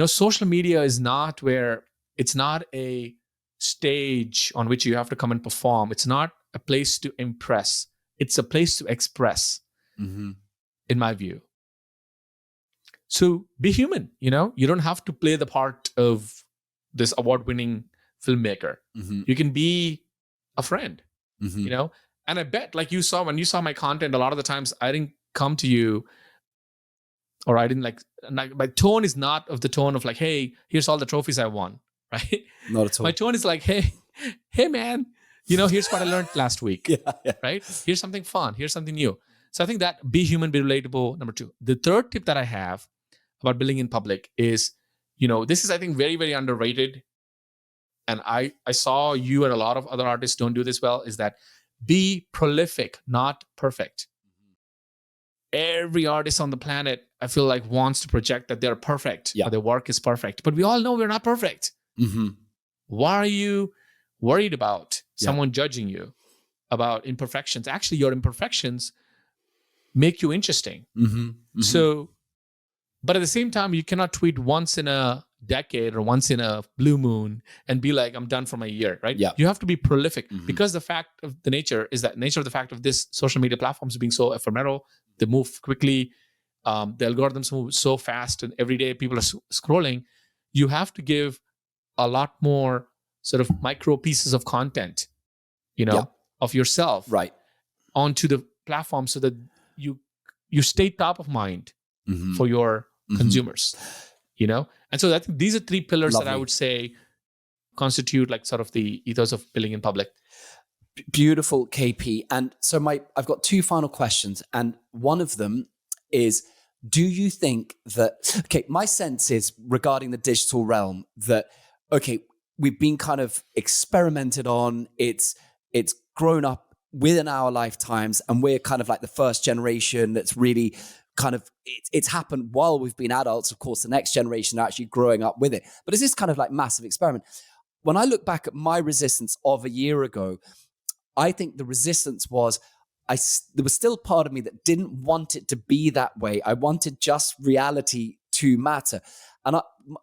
Social media is not it's not a stage on which you have to come and perform. It's not a place to impress. It's a place to express, in my view. So be human, you don't have to play the part of this award-winning filmmaker. You can be a friend, and I bet, like when you saw my content, a lot of the times I didn't come to you, or I didn't my tone is not of the tone of like, hey, here's all the trophies I won, right? Not at all. My tone is like, hey man, here's what I learned last week, right? Here's something fun. Here's something new. So I think that be human, be relatable, number two. The third tip that I have about building in public is, this is, I think, very, very underrated. And I saw you and a lot of other artists don't do this well, is that be prolific, not perfect. Every artist on the planet, I feel like, wants to project that they're perfect or their work is perfect. But we all know we're not perfect. Why are you worried about someone judging you about imperfections? Actually, your imperfections make you interesting. So, but at the same time, you cannot tweet once in a decade or once in a blue moon and be like, I'm done for my year, right? You have to be prolific, because the fact of the nature of the fact of this social media platforms being so ephemeral, they move quickly. The algorithms move so fast, and every day people are scrolling. You have to give a lot more sort of micro pieces of content, of yourself onto the platform, so that you stay top of mind for your consumers, And so these are three pillars that I would say constitute like sort of the ethos of building in public. Beautiful, KP. And so I've got two final questions. And one of them is, do you think that, my sense is regarding the digital realm that, we've been kind of experimented on. It's grown up within our lifetimes, and we're kind of like the first generation that's really kind of, it's happened while we've been adults. Of course, the next generation are actually growing up with it. But it's this kind of like massive experiment. When I look back at my resistance of a year ago, I think the resistance was, there was still part of me that didn't want it to be that way. I wanted just reality to matter. And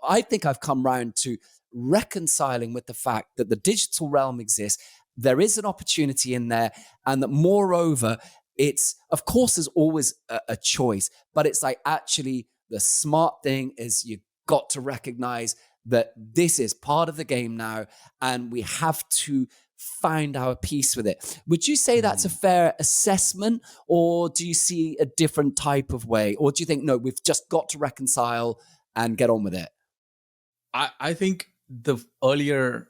I think I've come round to reconciling with the fact that the digital realm exists. There is an opportunity in there, and that moreover, it's, of course, there's always a choice, but it's like, actually the smart thing is you've got to recognize that this is part of the game now, and we have to find our peace with it. Would you say that's a fair assessment, or do you see a different type of way? Or do you think, no, we've just got to reconcile and get on with it? I think the earlier,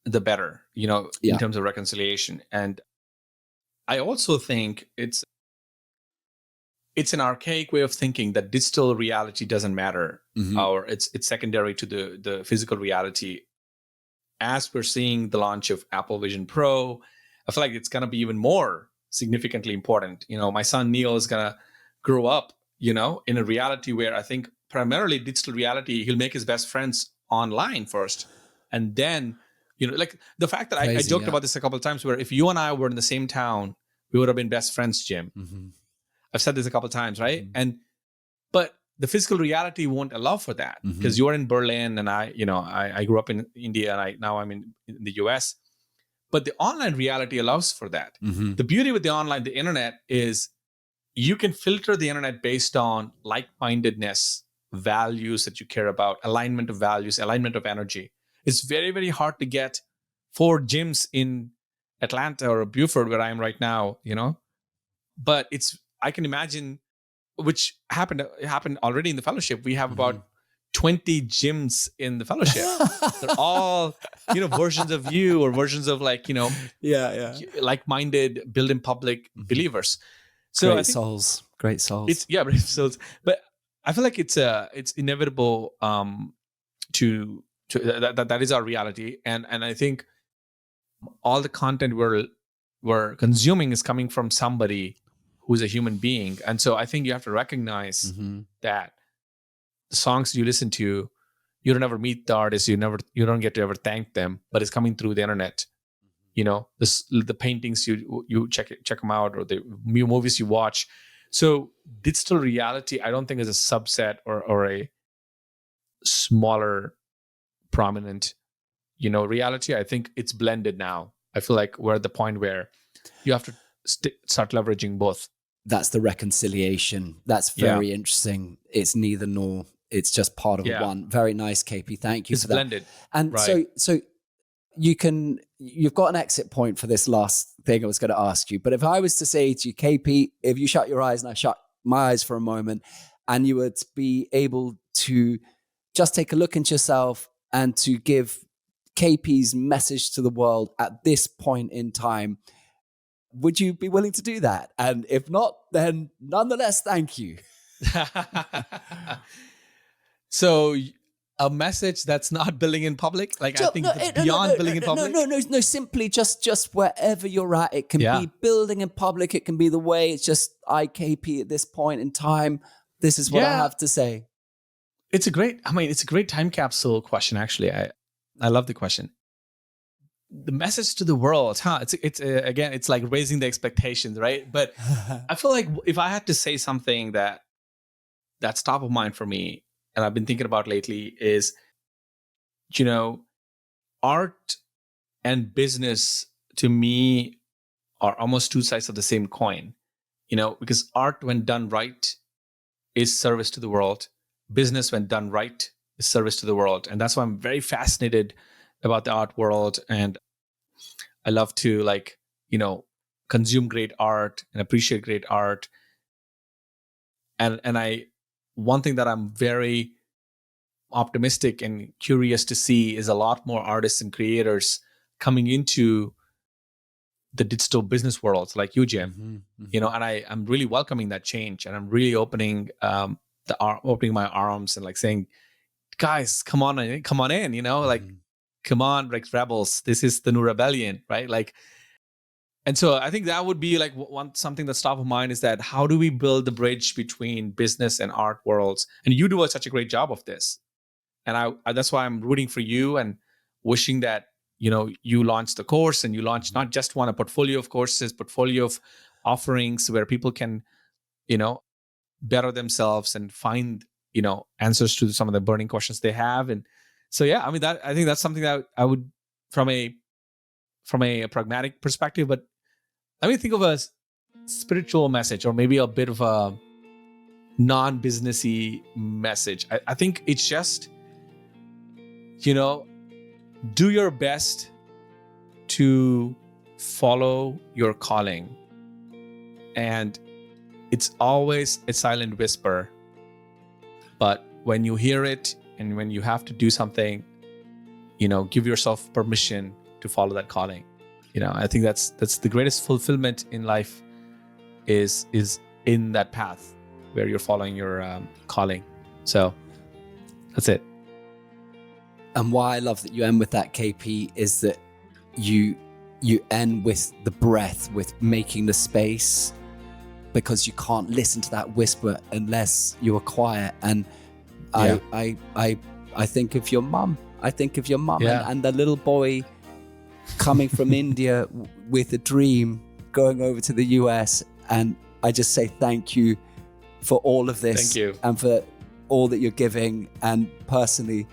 the better, in terms of reconciliation. And I also think it's an archaic way of thinking that digital reality doesn't matter, or it's secondary to the physical reality. As we're seeing the launch of Apple Vision Pro, I feel like it's going to be even more significantly important. My son Neil is going to grow up, in a reality where I think primarily digital reality, he'll make his best friends online first. And then, like the fact that I joked about this a couple of times, where if you and I were in the same town, we would have been best friends, Jim. I've said this a couple of times, right? But the physical reality won't allow for that, because you're in Berlin and I grew up in India, and now I'm in the US. But the online reality allows for that. The beauty with the internet is you can filter the internet based on like-mindedness, values that you care about, alignment of values, alignment of energy. It's very, very hard to get 4 gyms in Atlanta or Beaufort, where I am right now, but I can imagine, which happened already in the fellowship. We have about 20 gyms in the fellowship. They're all, versions of you or versions of like-minded, build in public believers. So Great souls. Brave souls. But I feel like it's inevitable to that is our reality. And I think all the content we're consuming is coming from somebody who's a human being. And so I think you have to recognize that the songs you listen to, you don't ever meet the artists, you don't get to ever thank them, but it's coming through the internet. The paintings you check them out, or the movies you watch. So digital reality, I don't think is a subset or a smaller prominent reality. I think it's blended now. I feel like we're at the point where you have to start leveraging both. That's the reconciliation. That's very interesting. It's neither nor. It's just part of one. Very nice, KP. Thank you for that. It's blended. And so you've got an exit point for this last thing I was going to ask you. But if I was to say to you, KP, if you shut your eyes and I shut my eyes for a moment, and you would be able to just take a look into yourself and to give KP's message to the world at this point in time, would you be willing to do that? And if not, then nonetheless, thank you. So a message that's not building in public, like I think beyond building in public. No. Simply just wherever you're at. It can be building in public. It can be the way. It's just KP at this point in time. This is what I have to say. It's a great time capsule question. Actually, I love the question. The message to the world, It's again, it's like raising the expectations, right? But I feel like if I had to say something that's top of mind for me, and I've been thinking about lately, is, art and business to me are almost two sides of the same coin. Because art, when done right, is service to the world. Business, when done right, is service to the world. And that's why I'm very fascinated about the art world. And I love to consume great art and appreciate great art. And one thing that I'm very optimistic and curious to see is a lot more artists and creators coming into the digital business world, like you, Jim. And I'm really welcoming that change, and I'm really opening my arms and saying, guys, come on in, come on, like rebels. This is the new rebellion, right? And so I think that would be something that's top of mind, is that how do we build the bridge between business and art worlds? And you do such a great job of this. And I that's why I'm rooting for you and wishing that, you launch the course, and you launch not just a portfolio of courses, portfolio of offerings where people can, better themselves and find, answers to some of the burning questions they have. And so, I think that's something that I would, from a pragmatic perspective, but let me think of a spiritual message, or maybe a bit of a non-businessy message. I think it's just, do your best to follow your calling. And it's always a silent whisper. But when you hear it, and when you have to do something, give yourself permission to follow that calling. I think that's the greatest fulfillment in life is in that path where you're following your calling. So that's it. And why I love that you end with that, KP, is that you end with the breath, with making the space, because you can't listen to that whisper unless you are quiet. And I think of your mum. And the little boy coming from India with a dream, going over to the US. And I just say thank you for all of this. Thank you. And for all that you're giving, and personally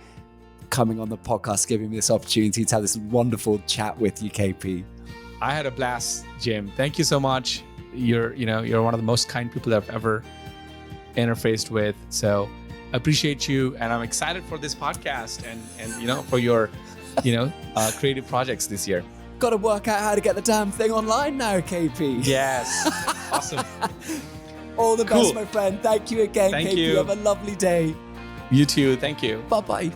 coming on the podcast, giving me this opportunity to have this wonderful chat with you, KP. I had a blast, Jim. Thank you so much. You're one of the most kind people I've ever interfaced with. So I appreciate you, and I'm excited for this podcast and for your creative projects this year. Got to work out how to get the damn thing online now, KP. Yes. Awesome. All the best, my friend. Thank you again, Thank KP. you. Have a lovely day. You too. Thank you. Bye-bye.